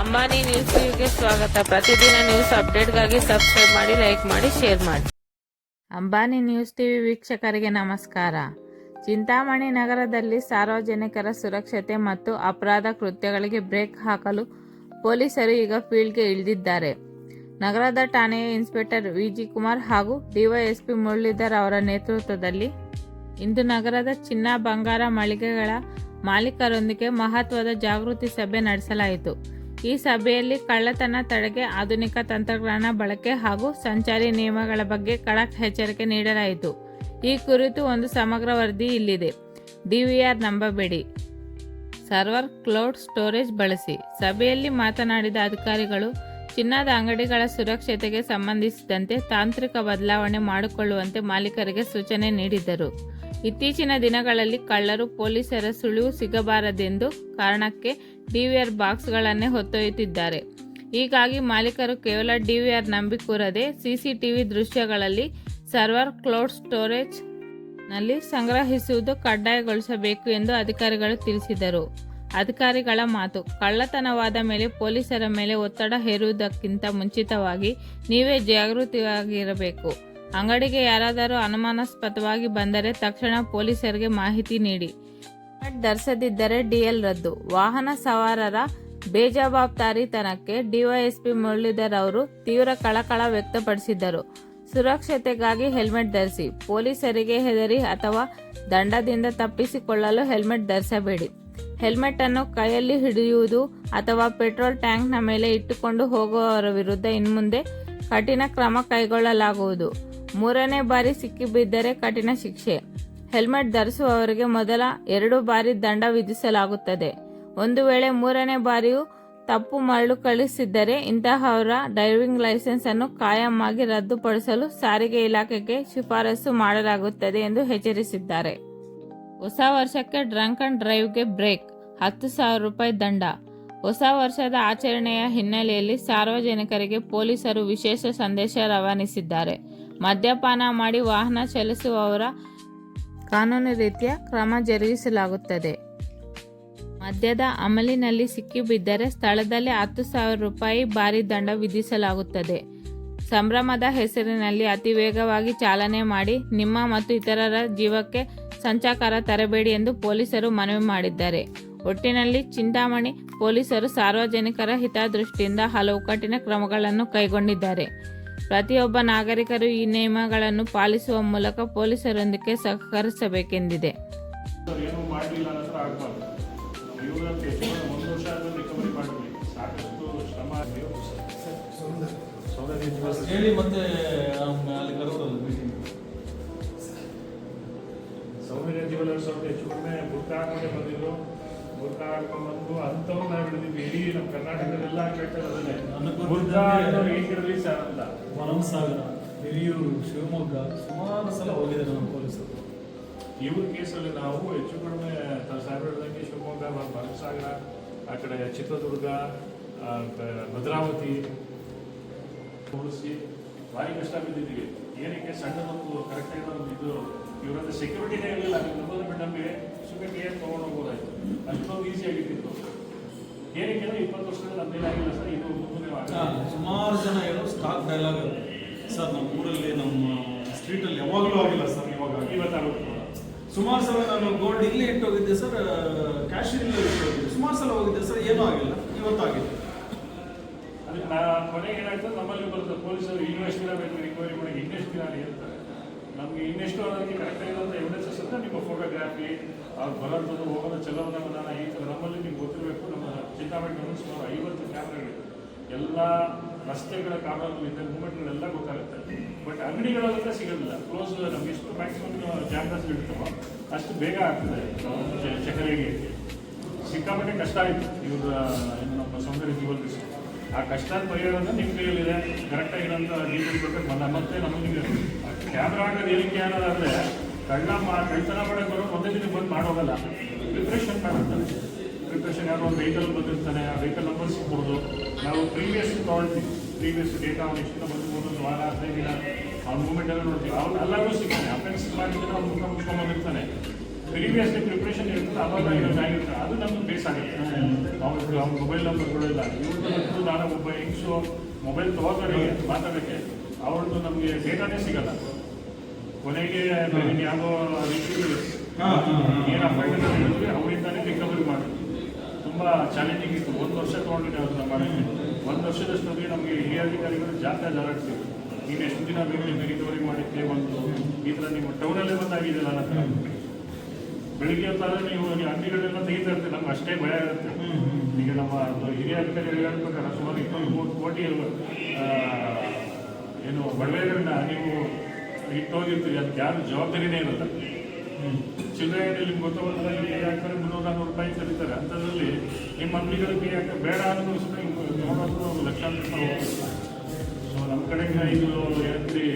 Ambani news ಟಿವಿಗೆ ಸ್ವಾಗತ. ಪ್ರತಿದಿನ ನ್ಯೂಸ್ ಅಪ್ಡೇಟ್ಗಾಗಿ ಸಬ್ಸ್ಕ್ರೈಬ್ ಮಾಡಿ, ಲೈಕ್ ಮಾಡಿ, ಶೇರ್ ಮಾಡಿ. ಅಂಬಾನಿ ನ್ಯೂಸ್ ಟಿವಿ ವೀಕ್ಷಕರಿಗೆ ನಮಸ್ಕಾರ. ಚಿಂತಾಮಣಿ ನಗರದಲ್ಲಿ ಸಾರ್ವಜನಿಕರ ಸುರಕ್ಷತೆ ಮತ್ತು ಅಪರಾಧ ಕೃತ್ಯಗಳಿಗೆ ಬ್ರೇಕ್ ಹಾಕಲು ಪೊಲೀಸರು ಈಗ ಫೀಲ್ಡ್ಗೆ ಇಳಿದಿದ್ದಾರೆ. ನಗರದ ಠಾಣೆಯ ಇನ್ಸ್ಪೆಕ್ಟರ್ ವಿಜಿ ಕುಮಾರ್ ಹಾಗೂ ಡಿವೈಎಸ್ಪಿ ಮುರಳೀಧರ್ ಅವರ ನೇತೃತ್ವದಲ್ಲಿ ಇಂದು ನಗರದ ಚಿನ್ನ ಬಂಗಾರ ಮಳಿಗೆಗಳ ಮಾಲೀಕರೊಂದಿಗೆ ಮಹತ್ವದ ಜಾಗೃತಿ ಸಭೆ ನಡೆಸಲಾಯಿತು. ಈ ಸಭೆಯಲ್ಲಿ ಕಳ್ಳತನ ತಡೆಗೆ ಆಧುನಿಕ ತಂತ್ರಜ್ಞಾನ ಬಳಕೆ ಹಾಗೂ ಸಂಚಾರಿ ನಿಯಮಗಳ ಬಗ್ಗೆ ಖಡಕ್ ಎಚ್ಚರಿಕೆ ನೀಡಲಾಯಿತು. ಈ ಕುರಿತು ಒಂದು ಸಮಗ್ರ ವರದಿ ಇಲ್ಲಿದೆ. DVR ನಂಬಬೇಡಿ, ಸರ್ವರ್ ಕ್ಲೌಡ್ ಸ್ಟೋರೇಜ್ ಬಳಸಿ. ಸಭೆಯಲ್ಲಿ ಮಾತನಾಡಿದ ಅಧಿಕಾರಿಗಳು ಚಿನ್ನದ ಅಂಗಡಿಗಳ ಸುರಕ್ಷತೆಗೆ ಸಂಬಂಧಿಸಿದಂತೆ ತಾಂತ್ರಿಕ ಬದಲಾವಣೆ ಮಾಡಿಕೊಳ್ಳುವಂತೆ ಮಾಲೀಕರಿಗೆ ಸೂಚನೆ ನೀಡಿದರು. ಇತ್ತೀಚಿನ ದಿನಗಳಲ್ಲಿ ಕಳ್ಳರು ಪೊಲೀಸರ ಸುಳಿವು ಸಿಗಬಾರದೆಂದು ಕಾರಣಕ್ಕೆ DVR ಬಾಕ್ಸ್ಗಳನ್ನೇ ಹೊತ್ತೊಯ್ಯುತ್ತಿದ್ದಾರೆ. ಹೀಗಾಗಿ ಮಾಲೀಕರು ಕೇವಲ DVR ನಂಬಿ ಕೂರದೆ CCTV ದೃಶ್ಯಗಳಲ್ಲಿ ಸರ್ವರ್ ಕ್ಲೌಡ್ ಸ್ಟೋರೇಜ್ ನಲ್ಲಿ ಸಂಗ್ರಹಿಸುವುದು ಕಡ್ಡಾಯಗೊಳಿಸಬೇಕು ಎಂದು ಅಧಿಕಾರಿಗಳು ತಿಳಿಸಿದರು. ಅಧಿಕಾರಿಗಳ ಮಾತು: ಕಳ್ಳತನವಾದ ಮೇಲೆ ಪೊಲೀಸರ ಮೇಲೆ ಒತ್ತಡ ಹೇರುವುದಕ್ಕಿಂತ ಮುಂಚಿತವಾಗಿ ನೀವೇ ಜಾಗೃತವಾಗಿರಬೇಕು. ಅಂಗಡಿಗೆ ಯಾರಾದರೂ ಅನುಮಾನಾಸ್ಪದವಾಗಿ ಬಂದರೆ ತಕ್ಷಣ ಪೊಲೀಸರಿಗೆ ಮಾಹಿತಿ ನೀಡಿ. ಹೆಲ್ಮೆಟ್ ಧರಿಸದಿದ್ದರೆ DL ರದ್ದು. ವಾಹನ ಸವಾರರ ಬೇಜವಾಬ್ದಾರಿತನಕ್ಕೆ ಡಿವೈಎಸ್ಪಿ ಮುರಳೀಧರ್ ಅವರು ತೀವ್ರ ಕಳಕಳ ವ್ಯಕ್ತಪಡಿಸಿದರು. ಸುರಕ್ಷತೆಗಾಗಿ ಹೆಲ್ಮೆಟ್ ಧರಿಸಿ. ಪೊಲೀಸರಿಗೆ ಹೆದರಿ ಅಥವಾ ದಂಡದಿಂದ ತಪ್ಪಿಸಿಕೊಳ್ಳಲು ಹೆಲ್ಮೆಟ್ ಧರಿಸಬೇಡಿ. ಹೆಲ್ಮೆಟ್ ಅನ್ನು ಕೈಯಲ್ಲಿ ಹಿಡಿಯುವುದು ಅಥವಾ ಪೆಟ್ರೋಲ್ ಟ್ಯಾಂಕ್ನ ಮೇಲೆ ಇಟ್ಟುಕೊಂಡು ಹೋಗುವವರ ವಿರುದ್ಧ ಇನ್ಮುಂದೆ ಕಠಿಣ ಕ್ರಮ ಕೈಗೊಳ್ಳಲಾಗುವುದು. 3ನೇ ಬಾರಿ ಸಿಕ್ಕಿಬಿದ್ದರೆ ಕಠಿಣ ಶಿಕ್ಷೆ. ಹೆಲ್ಮೆಟ್ ಧರಿಸುವವರಿಗೆ ಮೊದಲ 2 ಬಾರಿ ದಂಡ ವಿಧಿಸಲಾಗುತ್ತದೆ. ಒಂದು ವೇಳೆ 3ನೇ ಬಾರಿಯೂ ತಪ್ಪು ಮರಳುಕಳಿಸಿದ್ದರೆ ಇಂತಹವರ ಡ್ರೈವಿಂಗ್ ಲೈಸೆನ್ಸ್ ಅನ್ನು ಕಾಯಂ ಆಗಿ ರದ್ದುಪಡಿಸಲು ಸಾರಿಗೆ ಇಲಾಖೆಗೆ ಶಿಫಾರಸು ಮಾಡಲಾಗುತ್ತದೆ ಎಂದು ಎಚ್ಚರಿಸಿದ್ದಾರೆ. ಹೊಸ ವರ್ಷಕ್ಕೆ ಡ್ರಂಕ್ ಅಂಡ್ ಡ್ರೈವ್ಗೆ ಬ್ರೇಕ್, 10,000 ರೂಪಾಯಿ ದಂಡ. ಹೊಸ ವರ್ಷದ ಆಚರಣೆಯ ಹಿನ್ನೆಲೆಯಲ್ಲಿ ಸಾರ್ವಜನಿಕರಿಗೆ ಪೊಲೀಸರು ವಿಶೇಷ ಸಂದೇಶ ರವಾನಿಸಿದ್ದಾರೆ. ಮದ್ಯಪಾನ ಮಾಡಿ ವಾಹನ ಚಲಿಸುವವರ ಕಾನೂನು ರೀತಿಯ ಕ್ರಮ ಜರುಗಿಸಲಾಗುತ್ತದೆ. ಮದ್ಯದ ಅಮಲಿನಲ್ಲಿ ಸಿಕ್ಕಿಬಿದ್ದರೆ ಸ್ಥಳದಲ್ಲೇ 10,000 ರೂಪಾಯಿ ಭಾರಿ ದಂಡ ವಿಧಿಸಲಾಗುತ್ತದೆ. ಸಂಭ್ರಮದ ಹೆಸರಿನಲ್ಲಿ ಅತಿ ವೇಗವಾಗಿ ಚಾಲನೆ ಮಾಡಿ ನಿಮ್ಮ ಮತ್ತು ಇತರರ ಜೀವಕ್ಕೆ ಸಂಚಕಾರ ತರಬೇಡಿ ಎಂದು ಪೊಲೀಸರು ಮನವಿ ಮಾಡಿದ್ದಾರೆ. ಒಟ್ಟಿನಲ್ಲಿ ಚಿಂತಾಮಣಿ ಪೊಲೀಸರು ಸಾರ್ವಜನಿಕರ ಹಿತದೃಷ್ಟಿಯಿಂದ ಹಲವು ಕಠಿಣ ಕ್ರಮಗಳನ್ನು ಕೈಗೊಂಡಿದ್ದಾರೆ. ಪ್ರತಿಯೊಬ್ಬ ನಾಗರಿಕರು ಈ ನಿಯಮಗಳನ್ನು ಪಾಲಿಸುವ ಮೂಲಕ ಪೊಲೀಸರೊಂದಿಗೆ ಸಹಕರಿಸಬೇಕೆಂದಿದೆ. ಸೌಮ್ಯ ಜ್ಯುವೆಲರ್ಸ್ ಅವ್ರು ಹೆಚ್ಚು ಕಡಿಮೆ ಬುರ್ಕ ಹಾಕೊಂಡೆ ಬಂದಿದ್ರು. ಬುರ್ಕ ಹಾಕೊಂಡ್ಬಂದು ಅಂಥವ್ರು ನಾವು ಹಿಡಿದಿದ್ವಿ. ಇಡೀ ನಮ್ಮ ಕರ್ನಾಟಕದೆಲ್ಲ ಕೇಳ್ತಾರೆ ಅದನ್ನೇ. ಬುರ್ಕ ಏನು ಹಿಡಿದ್ವಿ ಸರ್ ಅಂತ. ಮನಸಾಗರ, ಹಿರಿಯೂರು, ಶಿವಮೊಗ್ಗ ಸುಮಾರು ಸಲ ಹೋಗಿದ್ದಾರೆ ನಮ್ಮ ಪೊಲೀಸರು. ಇವ್ರ ಕೇಸಲ್ಲಿ ನಾವು ಹೆಚ್ಚು ಕಡಿಮೆ ಸಾಹೇಬ್ ಹೇಳಿದಂಗೆ ಶಿವಮೊಗ್ಗ, ಮನಸಾಗರ, ಆ ಕಡೆ ಚಿತ್ರದುರ್ಗ, ಭದ್ರಾವತಿ ಉಳಿಸಿ ಭಾರಿ ಕಷ್ಟ ಬಿದ್ದಿದ್ದೀವಿ. ಏನಕ್ಕೆ ಸಣ್ಣದೊಂದು ಕರೆಕ್ಟಾಗಿ ಒಂದು ಇದು ಇವರದ್ದು ಸೆಕ್ಯೂರಿಟಿನೇ ಇರಲಿಲ್ಲ. ನಂಬೋದು ಬಿಟ್ಟು ಸುಮ್ಮನೆ ಏನು ತೊಗೊಂಡು ಹೋಗೋದಾಯ್ತು. ಅಷ್ಟೊಂದು ಈಸಿ ಆಗಿತ್ತು. ಏನಕ್ಕೆ 20 ವರ್ಷದಲ್ಲಿ ನಮ್ದೇನಾಗಿಲ್ಲ ಸರ್. ಇದು ಸುಮಾರು ಜನ ಹೇಳೋ ಸ್ಟಾಕ್ ಡೈಲಾಗ್ ಸರ್. ನಮ್ಮ ಊರಲ್ಲಿ ನಮ್ಮ ಸ್ಟ್ರೀಟಲ್ಲಿ ಯಾವಾಗಲೂ ಆಗಿಲ್ಲ ಸರ್. ಇವತ್ತಾಗುತ್ತೆ. ಸುಮಾರು ಸಲ ನಾನು ಗೋಲ್ಡ್ ಇಲ್ಲೇ ಇಟ್ಟೋಗಿದ್ದೆ ಸರ್, ಕ್ಯಾಶ್ ಇಲ್ಲೇ ಇಟ್ಟೋಗಿದ್ದೆ. ಸುಮಾರು ಸಲ ಹೋಗಿದ್ದೆ ಸರ್, ಏನೂ ಆಗಿಲ್ಲ. ಇವತ್ತಾಗಿದೆ. ಅದಕ್ಕೆ ಕೊನೆಗೆ ಏನಾಗ್ತದೆ, ನಮ್ಮಲ್ಲಿ ಬರ್ತದೆ ಪೊಲೀಸರು ಇನ್ನೆಷ್ಟು ದಿನ ಬೇಕು ರಿಕವರಿ ಮಾಡಿ, ಇನ್ನೆಷ್ಟು ದಿನ ಇರ್ತಾರೆ. ನಮಗೆ ಇನ್ನೆಷ್ಟು ಅದಕ್ಕೆ ಕರೆಕ್ಟಾಗಿ ಇರೋದು ಎವಿಡೆನ್ಸಸ್ ಅಂದರೆ ನಿಮ್ಮ ಫೋಟೋಗ್ರಾಫಿ, ಅವ್ರು ಬರೋದು ಹೋಗೋದು ಚಲೋನ ವಿಧಾನ ಈ ಥರ ನಮ್ಮಲ್ಲಿ ನಿಮ್ಗೆ ಗೊತ್ತಿರಬೇಕು. ನಮ್ಮ ಚಿಂತಾಮಣಿ ಸುಮಾರು 50 ಕ್ಯಾಮ್ರಾಗಳಿವೆ. ಎಲ್ಲ ರಸ್ತೆಗಳ ಕಾರಣಗಳಿಂದ ಮೂಮೆಂಟ್ಗಳೆಲ್ಲ ಗೊತ್ತಾಗುತ್ತೆ. ಬಟ್ ಅಂಗಡಿಗಳಲ್ಲ ಸಿಗೋದಿಲ್ಲ. ಕ್ಲೋಸ್ ನಮ್ಗೆ ಎಷ್ಟು ಮ್ಯಾಕ್ಸಿಮಮ್ ಕ್ಯಾಮ್ರಾಸ್ ಇಡ್ತಾವೋ ಅಷ್ಟು ಬೇಗ ಆಗ್ತದೆ ಚಕರಿಗೆ. ಸಿಕ್ಕಾಪಟ್ಟೆ ಕಷ್ಟ ಆಯಿತು ಇವ್ರ ನಮ್ಮ ಸೌಂದರ್ಯ ಜ್ಯುವೆಲರ್ಸ್. ಆ ಕಷ್ಟ ಪರಿಹಾರದ ನಿಮ್ಮ ಕೈಯಲ್ಲಿದೆ. ಕರೆಕ್ಟಾಗಿರೋಂಥ ಡೀಟೇಲ್ಸ್ ಬೇಕಾದ್ರೆ ಮತ್ತೆ ನಮಗೆ ಕ್ಯಾಮ್ರಾ ಹಾಕೋದು ಏನಕ್ಕೆ ಅನ್ನೋದಾದರೆ ಕಳ್ಳತನ ಮಾಡೋಕ್ಕೆ ಬರೋದು ಒಂದೇ ದಿನ ಬಂದು ಮಾಡೋಗಲ್ಲ. ಪ್ರಿಪ್ರೇಷನ್ ಮಾಡಿರ್ತಾನೆ. ಪ್ರಿಪ್ರೇಷನ್ ಯಾರೋ ಒಂದು ವೆಹಿಕಲ್ ಬಂದಿರ್ತಾನೆ, ಆ ವೆಹಿಕಲ್ ನಂಬರ್ ಸಿಗ್ಬೋದು. ನಾವು ಪ್ರೀವಿಯಸ್ ತೊಗೊಳ್ತೀವಿ. ಪ್ರೀವಿಯಸ್ ಡೇಟಾ ಅವ್ನು ಎಷ್ಟು ಬಂದು ಒಂದೊಂದು ವಾರ 15 ದಿನ ಅವ್ನ ಮೂಮೆಂಟ್ ಎಲ್ಲ ನೋಡ್ತೀವಿ. ಅವ್ನು ಎಲ್ಲರೂ ಸಿಗ್ತಾನೆ. ಅಫೆನ್ಸ್ ಮಾಡಿದ್ರೆ ಅವ್ನು ಮುಖ ಮುಚ್ಕೊಂಡ್ಬಂದಿರ್ತಾನೆ. ಪ್ರೀವಿಯಸ್ಲಿ ಪ್ರಿಪ್ರೇಷನ್ ಇರ್ತದೆ. ಅವಾಗ ಇರೋದಾಗಿರ್ತಾರೆ. ಅದು ನಮ್ಗೆ ಬೇಸ್ ಆಗುತ್ತೆ. ಅವ್ರು ಅವ್ನ ಮೊಬೈಲ್ ನಂಬರ್ಗಳೆಲ್ಲ ಇವತ್ತು ನಾನು ಒಬ್ಬ ಹೆಂಗ್ಸು ಮೊಬೈಲ್ ತಗೋತಾರೆ ಮಾತಾಡೋಕ್ಕೆ ಅವ್ರದ್ದು ನಮಗೆ ಡೇಟಾನೇ ಸಿಗಲ್ಲ. ಕೊನೆಗೆ ಯಾವುದೋ ರೀತಿ ಏನು ಅಪಾಯಿಂಟ್ಮೆಂಟ್ ಹೇಳಿದ್ವಿ ಅವರಿಂದಾನೇ ರಿಕವರಿ ಮಾಡಿದ್ವಿ. ತುಂಬ ಚಾಲೆಂಜಿಂಗ್ ಇತ್ತು. 1 ವರ್ಷ ತೊಗೊಂಡಿದ್ದೆ ಅದನ್ನ ಮಾಡೋಕ್ಕೆ. 1 ವರ್ಷದಷ್ಟೊಂದಿಗೆ ನಮಗೆ ಹಿರಿಯ ಅಧಿಕಾರಿಗಳು ಜಾಲಾಡ್ತಿದ್ರು. ನೀನು ಎಷ್ಟು ದಿನ ಬೇಕು ನಿಮಗೆ ರಿಕವರಿ ಮಾಡಿದ್ದೆ ಒಂದು ಈ ಥರ ನಿಮ್ಮ ಟೌನಲ್ಲೇ ಬಂದಾಗಿದೆಯಲ್ಲ ನನ್ನ ಬೆಳಿಗ್ಗೆ ಹೊತ್ತಾದ್ರೆ ನೀವು ಅಂಗಡಿಗಳೆಲ್ಲ ತೆಗಿತಾ ಇರ್ತೀವಿ. ನಮ್ಗೆ ಅಷ್ಟೇ ಭಯ ಇರುತ್ತೆ. ಈಗ ನಮ್ಮ ಹಿರಿಯ ಅಧಿಕಾರಿಗಳು ಹೇಳ್ಬೇಕಾದ್ರೆ ಸುಮಾರು 23 ಕೋಟಿ ಏನು ಬಡವೆಗಳನ್ನ ನೀವು ಇಟ್ಟೋಗಿರ್ತೀವಿ. ಅದಕ್ಕೆ ಯಾರು ಜವಾಬ್ದಾರಿನೇ ಇರಲ್ಲ. ಚಿಲ್ಲರೆಯಲ್ಲಿ ನಿಮ್ಗೆ ಗೊತ್ತಾಗೋದಿಲ್ಲ. ಈಗ ಯಾಕಂದ್ರೆ 300-400 ರೂಪಾಯಿ ಕರೀತಾರೆ. ಅಂಥದ್ರಲ್ಲಿ ನಿಮ್ಮ ಅಂಗಡಿಗಳಿಗೆ ಯಾಕೆ ಬೇಡ ಅನ್ನೋ ನೋಡೋದು ಲಕ್ಷಾಂತರ ರೂಪಾಯಿ ಹೋಗುತ್ತೆ. ಸೊ ನಮ್ಮ ಕಡೆಗೆ ಇದು ಹೇಳ್ತೀರಿ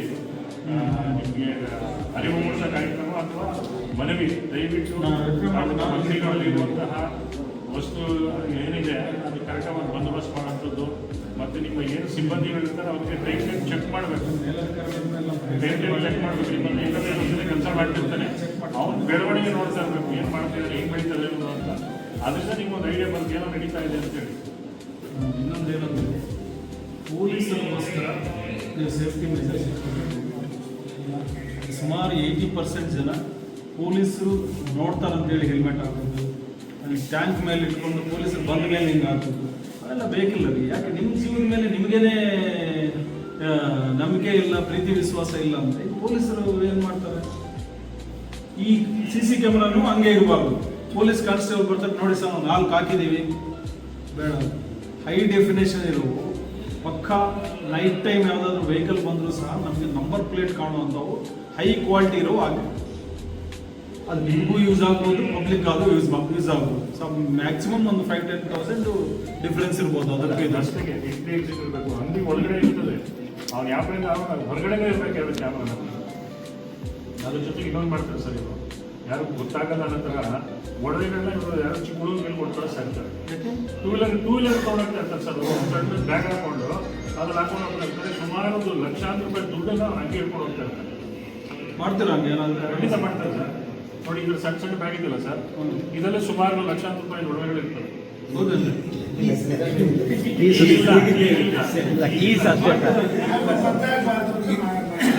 ನಿಮಗೆ ಅರಿವು ಮೂಡಿಸೋ ಕಾರ್ಯಕ್ರಮ ಅಥವಾ ಮನವಿ, ದಯವಿಟ್ಟು ಅಂಗಡಿಗಳಲ್ಲಿರುವಂತಹ ವಸ್ತು ಏನಿದೆ ಅದು ಕರೆಕ್ಟಾಗಿ ಬಂದೋಬಸ್ತ್ ಮಾಡೋಂಥದ್ದು. ಮತ್ತು ನಿಮ್ಮ ಏನು ಸಿಬ್ಬಂದಿಗಳಿರ್ತಾರೆ ಅವ್ರಿಗೆ ಟೈಮ್ ಚೆಕ್ ಮಾಡಬೇಕು. ಟೈಮ್ ಚೆಕ್ ಮಾಡಬೇಕು. ನಿಮ್ಮಲ್ಲಿ ಕೆಲಸ ಮಾಡ್ತಿರ್ತಾನೆ ಅವ್ನು ಬೆಳವಣಿಗೆ ನೋಡ್ತಾ ಇರಬೇಕು. ಏನು ಮಾಡ್ತಿದ್ದಾರೆ, ಹೆಂಗೆ ಬೆಳೀತಾರೆ ಅಂತ. ಅದರಿಂದ ನಿಮ್ಗೊಂದು ಐಡಿಯಾ ಬಂದು ಏನೋ ನಡೀತಾ ಇದೆ ಅಂತೇಳಿ. ಇನ್ನೊಂದೇನಂದ್ರೆ ಪೊಲೀಸರಿಗೋಸ್ಕರ ನೀವು ಸೇಫ್ಟಿ ಮೆಸೇಜ್ ಸುಮಾರು 80% ಜನ ಪೊಲೀಸರು ನೋಡ್ತಾರಂತೇಳಿ ಹೆಲ್ಮೆಟ್ ಹಾಕೋದು, ಅಲ್ಲಿ ಟ್ಯಾಂಕ್ ಮೇಲೆ ಇಟ್ಕೊಂಡು ಪೊಲೀಸರು ಬಂದ ಮೇಲೆ ಹಿಂಗೆ ಹಾಕೋದು ಅವೆಲ್ಲ ಬೇಕಿಲ್ಲ ರೀ. ಯಾಕೆ ನಿಮ್ಮ ಜೀವದ ಮೇಲೆ ನಿಮಗೇನೆ ನಂಬಿಕೆ ಇಲ್ಲ, ಪ್ರೀತಿ ವಿಶ್ವಾಸ ಇಲ್ಲ ಅಂದರೆ ಪೊಲೀಸರು ಏನು ಮಾಡ್ತಾರೆ? ಈ CC ಕ್ಯಾಮ್ರಾನು ಹಂಗೆ ಇರಬಾರ್ದು. ಪೊಲೀಸ್ ಕಾನ್ಸ್ಟೇಬಲ್ ಬರ್ತಾರೆ, ನೋಡಿ ಸರ್ ನಾವು 4 ಹಾಕಿದ್ದೀವಿ, ಬೇಡ. ಹೈ ಡೆಫಿನೇಷನ್ ಇರೋ ಪಕ್ಕ ನೈಟ್ ಟೈಮ್ ಯಾವುದಾದ್ರೂ ವೆಹಿಕಲ್ ಬಂದರೂ ಸಹ ನಮಗೆ ನಂಬರ್ ಪ್ಲೇಟ್ ಕಾಣುವಂಥವು ಹೈ ಕ್ವಾಲಿಟಿ ಇರೋ ಹಾಗೆ ಅದು ನಿಮಗೂ ಯೂಸ್ ಆಗ್ಬೋದು, ಪಬ್ಲಿಕ್ ಆಗೂ ಯೂಸ್ ಆಗ್ಬೋದು. ಸೊ ಮ್ಯಾಕ್ಸಿಮಮ್ ಒಂದು 5-10,000 ಡಿಫ್ರೆನ್ಸ್ ಇರ್ಬೋದು. ಅದಕ್ಕೆ ಅಷ್ಟೇ ಇರಬೇಕು. ಅಂಗಡಿ ಒಳಗಡೆ ಇರ್ತದೆ, ಅವ್ನು ಯಾವ ಕಡೆಯಿಂದ ಹೊರಗಡೆನೇ ಇರಬೇಕು ಎರಡು ಕ್ಯಾಮ್ರಾ. ಅದ್ರ ಜೊತೆಗೆ ಇನ್ನೊಂದು ಮಾಡ್ತಾರೆ ಸರ್, ಇವರು ಯಾರು ಗೊತ್ತಾಗಲ್ಲ ನಂತರ ಒಡವೆಗಳನ್ನ ಇವರು ಯಾರು ಚಿಕ್ಕ ಹುಡುಗ ಮೇಲೆ ಕೊಡ್ತಾರೆ ಸಾಕ್ತಾರೆ. ಟೂ ವೀಲರ್ ತೊಗೊಂಡೋಗ್ತಾ ಇರ್ತಾರೆ ಸರ್. ಒಂದು ಬ್ಯಾಗ್ ಹಾಕೊಂಡು ಅದ್ರಲ್ಲಿ ಹಾಕೊಂಡು ಹೋಗ್ತಾ ಇರ್ತಾರೆ. ಸುಮಾರು ಒಂದು ಲಕ್ಷಾಂತರ ರೂಪಾಯಿ ದುಡ್ಡನ್ನು ಹಂಗೆ ಇಟ್ಕೊಂಡು ಹೋಗ್ತಾ ಇರ್ತಾರೆ. ಮಾಡ್ತೀರಾ ಹಂಗೆ ಏನಾದ್ರು? ಖಂಡಿತ ಮಾಡ್ತಾರೆ ಸರ್. ನೋಡಿ ಇದ್ರ ಸಣ್ಣ ಸಣ್ಣ ಬ್ಯಾಗ್ ಇದೆಯಲ್ಲ ಸರ್, ಇದರಲ್ಲಿ ಸುಮಾರು ಲಕ್ಷಾಂತರ ರೂಪಾಯಿ ಒಡವೆಗಳು ಇರ್ತವೆ. ಹೌದಲ್ಲ?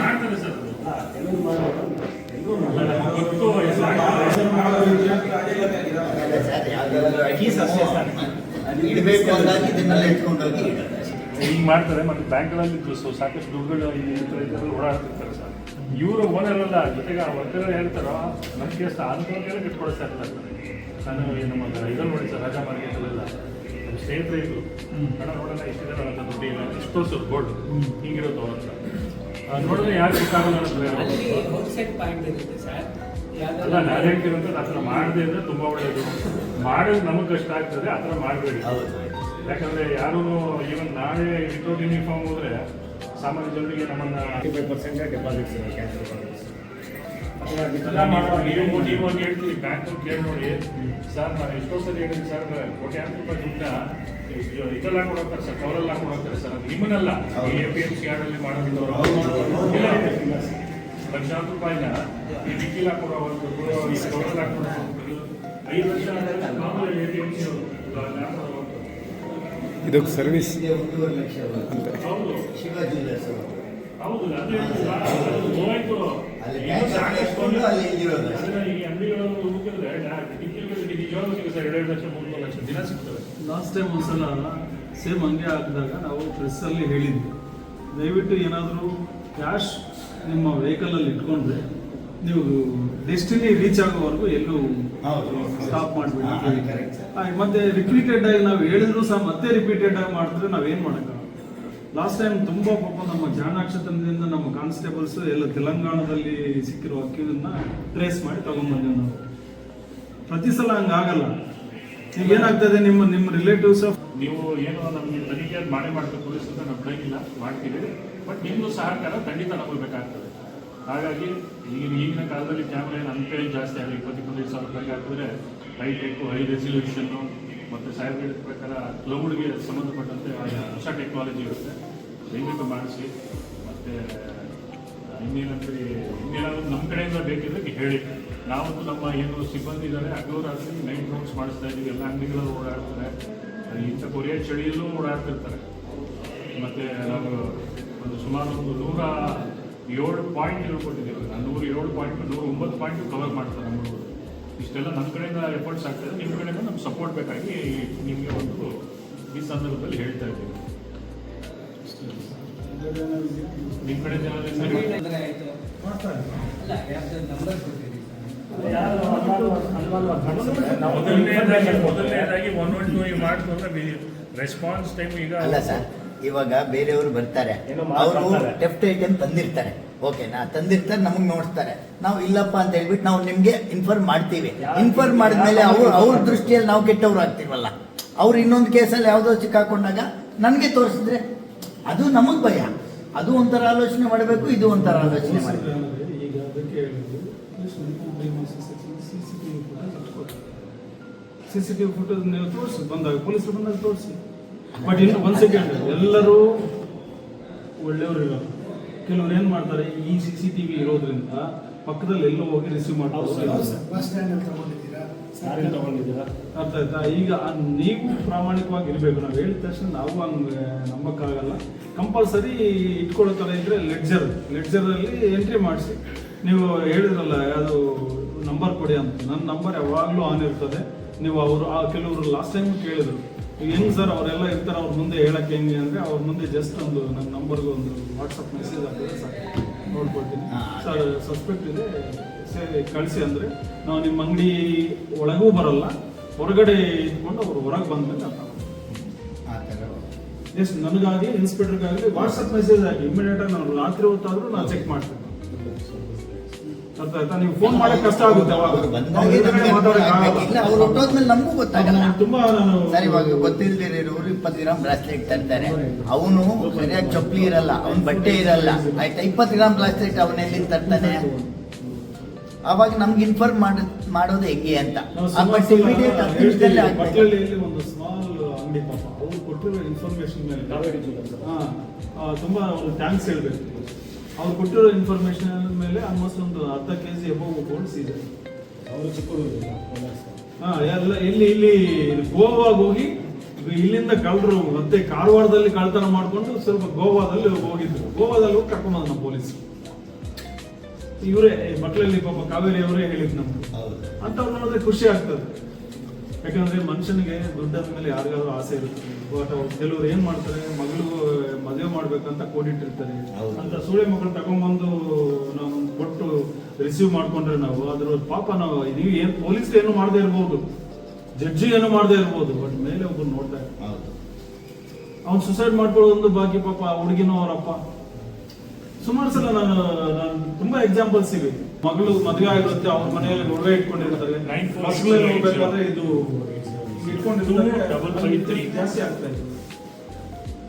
ಮಾಡ್ತಾರೆ ಸರ್. ಹಿಂಗೆ ಮಾಡ್ತಾರೆ. ಮತ್ತು ಬ್ಯಾಂಕ್ಗಳಲ್ಲಿ ಸಾಕಷ್ಟು ದುಡ್ಡುಗಳು ಇದರಲ್ಲಿ ಓಡಾಡ್ತಿರ್ತಾರೆ ಸರ್. ಇವರು ಓನರ್ ಅಲ್ಲ, ಜೊತೆಗೆ ಆ ವರ್ಕರ್ ಹೇಳ್ತಾರೋ ನಮ್ಮ ಕೇಸ್ ಅಂಥವ್ರಿಗೆಲ್ಲ ಬಿಟ್ಕೊಡಿಸ್ತಾ ಇರ್ತಾರೆ. ನಾನು ನಮ್ಮ ಇದನ್ನು ನೋಡಿ ಸರ್, ರಾಜಾ ಮಾರ್ಕೆಟಲ್ಲೆಲ್ಲ ನಮ್ಮ ಸ್ನೇಹಿತರೆ ಇದ್ರು, ಹಣ ನೋಡೋಣ ಇಷ್ಟಿದೆ ಅಂತ ದುಡ್ಡು ಇಲ್ಲ, ಇಷ್ಟು ವರ್ಷದ ಗೋಲ್ಡ್ ಹಿಂಗಿರೋದು ಅವ್ರ ಹತ್ರ. ನೋಡಿದ್ರೆ ಯಾರು ಗೊತ್ತಾಗಲ್ಲ ಅಲ್ಲ. ನಾನು ಹೇಳ್ತಿರೋಂಥದ್ದು ಆ ಥರ ಮಾಡದೆ ಅಂದರೆ ತುಂಬ ಒಳ್ಳೆಯದು. ಮಾಡೋದು ನಮಗೆ ಕಷ್ಟ ಆಗ್ತದೆ, ಆ ಥರ ಮಾಡಬೇಡಿ. ಯಾಕಂದರೆ ಯಾರೂ ಈವನ್ ನಾಳೆ ವಿತೌಟ್ ಯೂನಿಫಾರ್ಮ್ ಹೋದರೆ ಸಾಮಾನ್ಯ ಜನರಿಗೆ ನಮ್ಮನ್ನು 55% ಡೆಪಾಸಿಟ್ಸ್ ಕ್ಯಾಶ್ ಡೆಪಾಸಿಟ್ಸ್ ನೀವು ಒಂದು ಹೇಳ್ತೀವಿ ಬ್ಯಾಂಕ್ ಕೇಳಿ ನೋಡಿ ಸರ್. ನಾನು ಎಷ್ಟೋ ಸರಿ ಹೇಳಿದ್ದೀನಿ ಸರ್, ಕೋಟ್ಯಾಂತರ ರೂಪಾಯಿ ದುಡ್ಡನ್ನ ಇದೆಲ್ಲ ಕೊಡೋಗ್ತಾರೆ ಸರ್, ಕವರಲ್ಲಿ ಹಾಕೊಂಡು ಹೋಗ್ತಾರೆ ಸರ್. ಅದು ನಿಮ್ಮನ್ನಲ್ಲ, APMC ಯಾರ್ಡಲ್ಲಿ ಮಾಡೋದಿಲ್ಲ, ಲಕ್ಷಾಂತರ ರೂಪಾಯಿನ ಈ ಡಿಕ್ಕಿಲ್ ಹಾಕೊಡೋ ಈ ಕವರಲ್ಲಿ ಹಾಕೊಂಡು 5 ವರ್ಷ ಮಾಮೂಲಿ APMC ಇದಕ್ಕೆ ಸರ್ವಿಸ್ ಹೌದು ಶಿವ ಜ್ಯುವೆಲ್ಲರ್ಸ್ ಹೌದು. ಅದೇ ಹೋಯ್ತು ಈ ಅಂಗಡಿಗಳನ್ನು ಹುಡುಕಿದ್ರೆ ನಿಜವಾಗ್ಲೂ ಸರ್ 2 ಲಕ್ಷ 3 ಲಕ್ಷ ದಿನ ಸಿಗ್ತವೆ. ಲಾಸ್ಟ್ ಟೈಮ್ ಒಂದ್ಸಲ ಸೇಮ್ ಹಂಗೆ ಹಾಕಿದಾಗ ನಾವು ಪ್ರೆಸ್ಸಲ್ಲಿ ಹೇಳಿದ್ವಿ, ದಯವಿಟ್ಟು ಏನಾದರೂ ಕ್ಯಾಶ್ ನಿಮ್ಮ ವೆಹಿಕಲಲ್ಲಿ ಇಟ್ಕೊಂಡ್ರೆ ನೀವು ಡೆಸ್ಟಿನಿ ರೀಚ್ ಆಗೋವರೆಗೂ ಎಲ್ಲೂ ಸ್ಟಾಪ್ ಮಾಡಿಬಿಡಿ. ಮತ್ತೆ ರಿಪೀಟೆಡ್ ಆಗಿ ನಾವು ಹೇಳಿದ್ರು ಸಹ ಮತ್ತೆ ರಿಪೀಟೆಡ್ ಆಗಿ ಮಾಡಿದ್ರೆ ನಾವೇನು ಮಾಡೋಕ್ಕಾಗಲ್ಲ. ಲಾಸ್ಟ್ ಟೈಮ್ ತುಂಬ ಪಾಪ ನಮ್ಮ ಜಾನಾಕ್ಷತನದಿಂದ ನಮ್ಮ ಕಾನ್ಸ್ಟೇಬಲ್ಸ್ ಎಲ್ಲ ತೆಲಂಗಾಣದಲ್ಲಿ ಸಿಕ್ಕಿರೋ ಅಕ್ಕಿಯನ್ನ ಟ್ರೇಸ್ ಮಾಡಿ ತಗೊಂಡ್ಬಂದೇವು ನಾವು. ಪ್ರತಿ ಸಲ ಹಂಗಾಗಲ್ಲ. ಈಗ ಏನಾಗ್ತದೆ, ನಿಮ್ಮ ರಿಲೇಟಿವ್ಸ್ ನೀವು ಏನೋ ನಮಗೆ ತನಿಖೆ ಮಾಡಬೇಕು ಪೊಲೀಸ್ ಅಂತ ನಾವು ಬಿಡಂಗಿಲ್ಲ, ಮಾಡ್ತೀವಿ. ಬಟ್ ನಿಮ್ಮದು ಸಹಕಾರ ಖಂಡಿತ ನಮಗೆ ಬೇಕಾಗ್ತದೆ. ಹಾಗಾಗಿ ಈಗಿನ ಕಾಲದಲ್ಲಿ ಕ್ಯಾಮ್ರಾ ಏನು ಅಂಪೇ ಜಾಸ್ತಿ ಆಗಲಿ, 20-25 ಸಾವಿರ ರೂಪಾಯಿಗೆ ಹಾಕಿದ್ರೆ ಹೈಟೆಕ್ಕು, ಹೈ ರೆಸಲ್ಯೂಷನ್ನು ಮತ್ತು ಸಾಹೇಬ್ ಹೇಳಿದ ಪ್ರಕಾರ ಕ್ಲೌಡ್ಗೆ ಸಂಬಂಧಪಟ್ಟಂತೆ ಹೊಸ ಟೆಕ್ನಾಲಜಿ ಇರುತ್ತೆ. ದಯವಿಟ್ಟು ಮಾಡಿಸಿ. ಮತ್ತು ಇನ್ನೇನಾದರೂ ನಮ್ಮ ಕಡೆಯಿಂದ ಬೇಕಿದ್ರೆ ಹೇಳಿ. ನಾವಂತೂ ನಮ್ಮ ಏನು ಸಿಬ್ಬಂದಿ ಇದ್ದಾರೆ ಹಗಲು ರಾತ್ರಿ ನೈಟ್ ರೌಂಡ್ಸ್ ಮಾಡಿಸ್ತಾ ಇದ್ದೀವಿ. ಎಲ್ಲ ಅಂಗಡಿಗಳಲ್ಲಿ ಓಡಾಡ್ತಾರೆ. ಇಂಥ ಕೊರಿಯಾ ಚಳಿಯಲ್ಲೂ ಓಡಾಡ್ತಿರ್ತಾರೆ. ಮತ್ತು ನಾವು ಸುಮಾರು 107 ಪಾಯಿಂಟ್ ಕೊಟ್ಟಿದ್ದೀವಿ. 107 ಪಾಯಿಂಟ್ 109 ಪಾಯಿಂಟ್ ಕವರ್ ಮಾಡ್ತಾರೆ ನಮ್ಮ ಹುಡುಗರು. ಇಷ್ಟೆಲ್ಲ ನಮ್ಮ ಕಡೆಯಿಂದ ಎಫರ್ಟ್ಸ್ ಆಗ್ತದೆ. ನಿಮ್ಮ ಕಡೆಯಿಂದ ನಮ್ಗೆ ಸಪೋರ್ಟ್ ಬೇಕಾಗಿ ನಿಮಗೆ ಒಂದು ಈ ಸಂದರ್ಭದಲ್ಲಿ ಹೇಳ್ತಾ ಇದ್ದೀವಿ. ನಿಮ್ಮ ಕಡೆ ಮೊದಲನೇದಾಗಿ 112 ಮಾಡ್ಕೊಂಡ್ರೆ ರೆಸ್ಪಾನ್ಸ್ ಟೈಮ್ ಈಗ ಅಲ್ಲ ಸರ್, ಇವಾಗ ಬೇರೆಯವರು ಬರ್ತಾರೆ, ಅವರು ಟೆಫ್ಟ್ ಐಟಮ್ ತಂದಿರ್ತಾರೆ, ಓಕೆನಾ, ತಂದಿರ್ತಾರೆ, ನಮಗೆ ನೋಡ್ತಾರೆ, ನಾವು ಇಲ್ಲಪ್ಪ ಅಂತ ಹೇಳ್ಬಿಟ್ಟು ನಾವು ನಿಮ್ಗೆ ಇನ್ಫಾರ್ಮ್ ಮಾಡ್ತೀವಿ. ಇನ್ಫಾರ್ಮ್ ಮಾಡಿದ್ಮೇಲೆ ಅವ್ರ ದೃಷ್ಟಿಯಲ್ಲಿ ನಾವು ಕೆಟ್ಟವ್ರು ಆಗ್ತೀವಲ್ಲ. ಅವ್ರು ಇನ್ನೊಂದು ಕೇಸಲ್ಲಿ ಯಾವುದೋ ಸಿಕ್ಕಾಕೊಂಡಾಗ ನನಗೆ ತೋರಿಸಿದ್ರೆ ಅದು ನಮಗೆ ಭಯ. ಅದು ಒಂಥರ ಆಲೋಚನೆ ಮಾಡಬೇಕು, ಇದು ಒಂಥರ ಆಲೋಚನೆ ಮಾಡಬೇಕು. ಈಗ ಅದಕ್ಕೆ CCTV ಫೋಟೋಸ್ ನೀವು ತೋರಿಸಿ, ಬಂದಾಗ ಪೊಲೀಸರು ಬಂದಾಗ ತೋರಿಸಿ. ಬಟ್ ಇನ್ನು ಒಂದು ಸೆಕೆಂಡ್, ಎಲ್ಲರೂ ಒಳ್ಳೆಯವರು ಇರೋರು. ಕೆಲವ್ರು ಏನು ಮಾಡ್ತಾರೆ, ಈ CCTV ಇರೋದ್ರಿಂದ ಪಕ್ಕದಲ್ಲಿ ಎಲ್ಲೋ ಹೋಗಿ ರಿಸೀವ್ ಮಾಡ್ತಾರೆ. ಅರ್ಥ ಆಯ್ತಾ? ಈಗ ನೀವು ಪ್ರಾಮಾಣಿಕವಾಗಿ ಇರಬೇಕು. ನಾವು ಹೇಳಿದ ತಕ್ಷಣ ನಾವು ಹಂಗೆ ನಂಬಕ್ಕಾಗಲ್ಲ. ಕಂಪಲ್ಸರಿ ಇಟ್ಕೊಳ್ಳೋ ಥರ ಇದ್ರೆ ಲೆಡ್ಜರಲ್ಲಿ ಎಂಟ್ರಿ ಮಾಡಿಸಿ. ನೀವು ಹೇಳಿದ್ರಲ್ಲ ಯಾವುದು ನಂಬರ್ ಕೊಡಿ ಅಂತ, ನನ್ನ ನಂಬರ್ ಯಾವಾಗಲೂ ಆನ್ ಇರ್ತದೆ. ನೀವು ಕೆಲವರು ಲಾಸ್ಟ್ ಟೈಮ್ ಕೇಳಿದ್ರು, ಈಗ ಹೆಂಗೆ ಸರ್ ಅವರೆಲ್ಲ ಇರ್ತಾರೆ, ಅವ್ರ ಮುಂದೆ ಹೇಳಕ್ಕೆ ಹೆಂಗೆ ಅಂದರೆ, ಅವ್ರ ಮುಂದೆ ಜಸ್ಟ್ ಒಂದು ನನ್ನ ನಂಬರ್ಗೆ ಒಂದು ವಾಟ್ಸಪ್ ಮೆಸೇಜ್ ಹಾಕಿದ್ರೆ ಸಾಕು, ನೋಡ್ಕೊಳ್ತೀನಿ ಸರ್ ಸಸ್ಪೆಕ್ಟ್ ಇದೆ ಕಳಿಸಿ ಅಂದರೆ ನಾವು ನಿಮ್ಮ ಅಂಗಡಿ ಒಳಗೂ ಬರಲ್ಲ, ಹೊರಗಡೆ ಇದ್ಕೊಂಡು ಅವ್ರು ಹೊರಗೆ ಬಂದ್ಮೇಲೆ ಅಂತ ಎಸ್ ನನಗಾಗಲಿ ಇನ್ಸ್ಪೆಕ್ಟರ್ಗಾಗಲಿ ವಾಟ್ಸಪ್ ಮೆಸೇಜ್ ಹಾಕಿ ಇಮಿಡಿಯೇಟಾಗಿ ನಾನು ರಾತ್ರಿ ಹೊತ್ತಾದರೂ ನಾನು ಚೆಕ್ ಮಾಡ್ತೀನಿ. ಅರ್ಥ ಆಯ್ತಾ? ನೀವು ಫೋನ್ ಮಾಡಕ್ಕೆ ಕಷ್ಟ ಆಗುತ್ತೆ. ನಮಗೂ ಗೊತ್ತಾಗಲ್ಲ. ತುಂಬಾ ಸರ್, ಇವಾಗ ಗೊತ್ತಿಲ್ದಿರೋರು 20 ಗ್ರಾಮ್ ಬ್ರಾಸ್ಲೆಟ್ ತರ್ತಾರೆ. ಅವನು ಸರಿಯಾಗಿ ಚಪ್ಪಲಿ ಇರಲ್ಲ, ಅವ್ನ ಬಟ್ಟೆ ಇರಲ್ಲ, ಆಯ್ತಾ, 20 ಗ್ರಾಮ್ ಬ್ರಾಸ್ಲೆಟ್ ಅವನೆಲ್ಲಿ ತರ್ತಾನೆ? ಅವಾಗ ನಮ್ಗೆ ಇನ್ಫಾರ್ಮ್ ಮಾಡೋದು ಹೆಂಗೆ ಅಂತ. ಮಕ್ಕಳಲ್ಲಿ ಒಂದು ಸ್ಮಾಲ್ ಅಂಗಡಿ ಪಾಪ ಅವ್ರು ಕೊಟ್ಟಿರೋ ಇನ್ಫಾರ್ಮೇಶನ್ ಮೇಲೆ ತುಂಬಾ ಒಂದು ಥ್ಯಾಂಕ್ಸ್ ಹೇಳ್ಬೇಕು. ಅವ್ರು ಕೊಟ್ಟಿರೋ ಇನ್ಫಾರ್ಮೇಶನ್ ಮೇಲೆ ಆಲ್ಮೋಸ್ಟ್ ಒಂದು 10 kg ಎಬೋ ಗೋಲ್ಡ್ ಸೀಸನ್. ಅವರು ಚಿಕ್ಕೂರು ಎಲ್ಲ ಇಲ್ಲಿ ಗೋವಾಗೆ ಹೋಗಿ ಇಲ್ಲಿಂದ ಕಳ್ಳರು ಮತ್ತೆ ಕಾರವಾರದಲ್ಲಿ ಕಳ್ತನ ಮಾಡ್ಕೊಂಡು ಸ್ವಲ್ಪ ಗೋವಾದಲ್ಲಿ ಹೋಗಿದ್ರು. ಗೋವಾದಲ್ಲಿ ಹೋಗಿ ಕರ್ಕೊಂಡು ನಮ್ಮ ಪೊಲೀಸ್ ಇವರೇ ಮಕ್ಕಳಲ್ಲಿ ಪಾಪ ಕಾವೇರಿ ಅವರೇ ಹೇಳಿದ್ ನಮ್ಗೆ. ಅಂತವ್ರು ನೋಡಿದ್ರೆ ಖುಷಿ ಆಗ್ತದೆ. ಯಾಕಂದ್ರೆ ಮನುಷ್ಯನಿಗೆ ದುಡ್ಡದ ಮೇಲೆ ಯಾರಿಗಾದ್ರೂ ಆಸೆ ಇರುತ್ತೆ. ಬಟ್ ಅವ್ರು ಕೆಲವ್ರು ಏನ್ ಮಾಡ್ತಾರೆ, ಮಗಳಿಗೂ ಮದುವೆ ಮಾಡ್ಬೇಕಂತ ಕೋಡಿಟ್ಟಿರ್ತಾರೆ. ಅಂತ ಸೂಳೆ ಮಕ್ಕಳು ತಗೊಂಡ್ಬಂದು ನಾವು ಕೊಟ್ಟು ರಿಸೀವ್ ಮಾಡ್ಕೊಂಡ್ರೆ ನಾವು ಅದ್ರ ಪಾಪ ನಾವು ನೀವು ಏನ್ ಪೊಲೀಸ್ ಏನು ಮಾಡದೇ ಇರ್ಬೋದು, ಜಡ್ಜಿ ಏನು ಮಾಡದೇ ಇರ್ಬೋದು, ಬಟ್ ಮೇಲೆ ಒಬ್ಬರು ನೋಡ್ತಾರೆ. ಅವ್ನು ಸುಸೈಡ್ ಮಾಡ್ಕೊಳ್ಳೋದೊಂದು ಬಾಕಿ ಪಾಪ ಹುಡುಗಿನೋ ಅವರಪ್ಪ. ಸುಮಾರು ಸಲ ನಾನು ತುಂಬಾ ಎಕ್ಸಾಂಪಲ್ಸ್ ಇವೆ. ಮಗಳು ಮದುವೆ ಆಗಿರುತ್ತೆ, ಅವ್ರ ಮನೆಯಲ್ಲಿ ಒಡವೆ ಇಟ್ಕೊಂಡಿರ್ತಾರೆ, ಹೋಗ್ಬೇಕಾದ್ರೆ ಇದು ಇಟ್ಕೊಂಡಿರ್ತಾರೆ, ಜಾಸ್ತಿ ಆಗ್ತಾ ಇದೆ.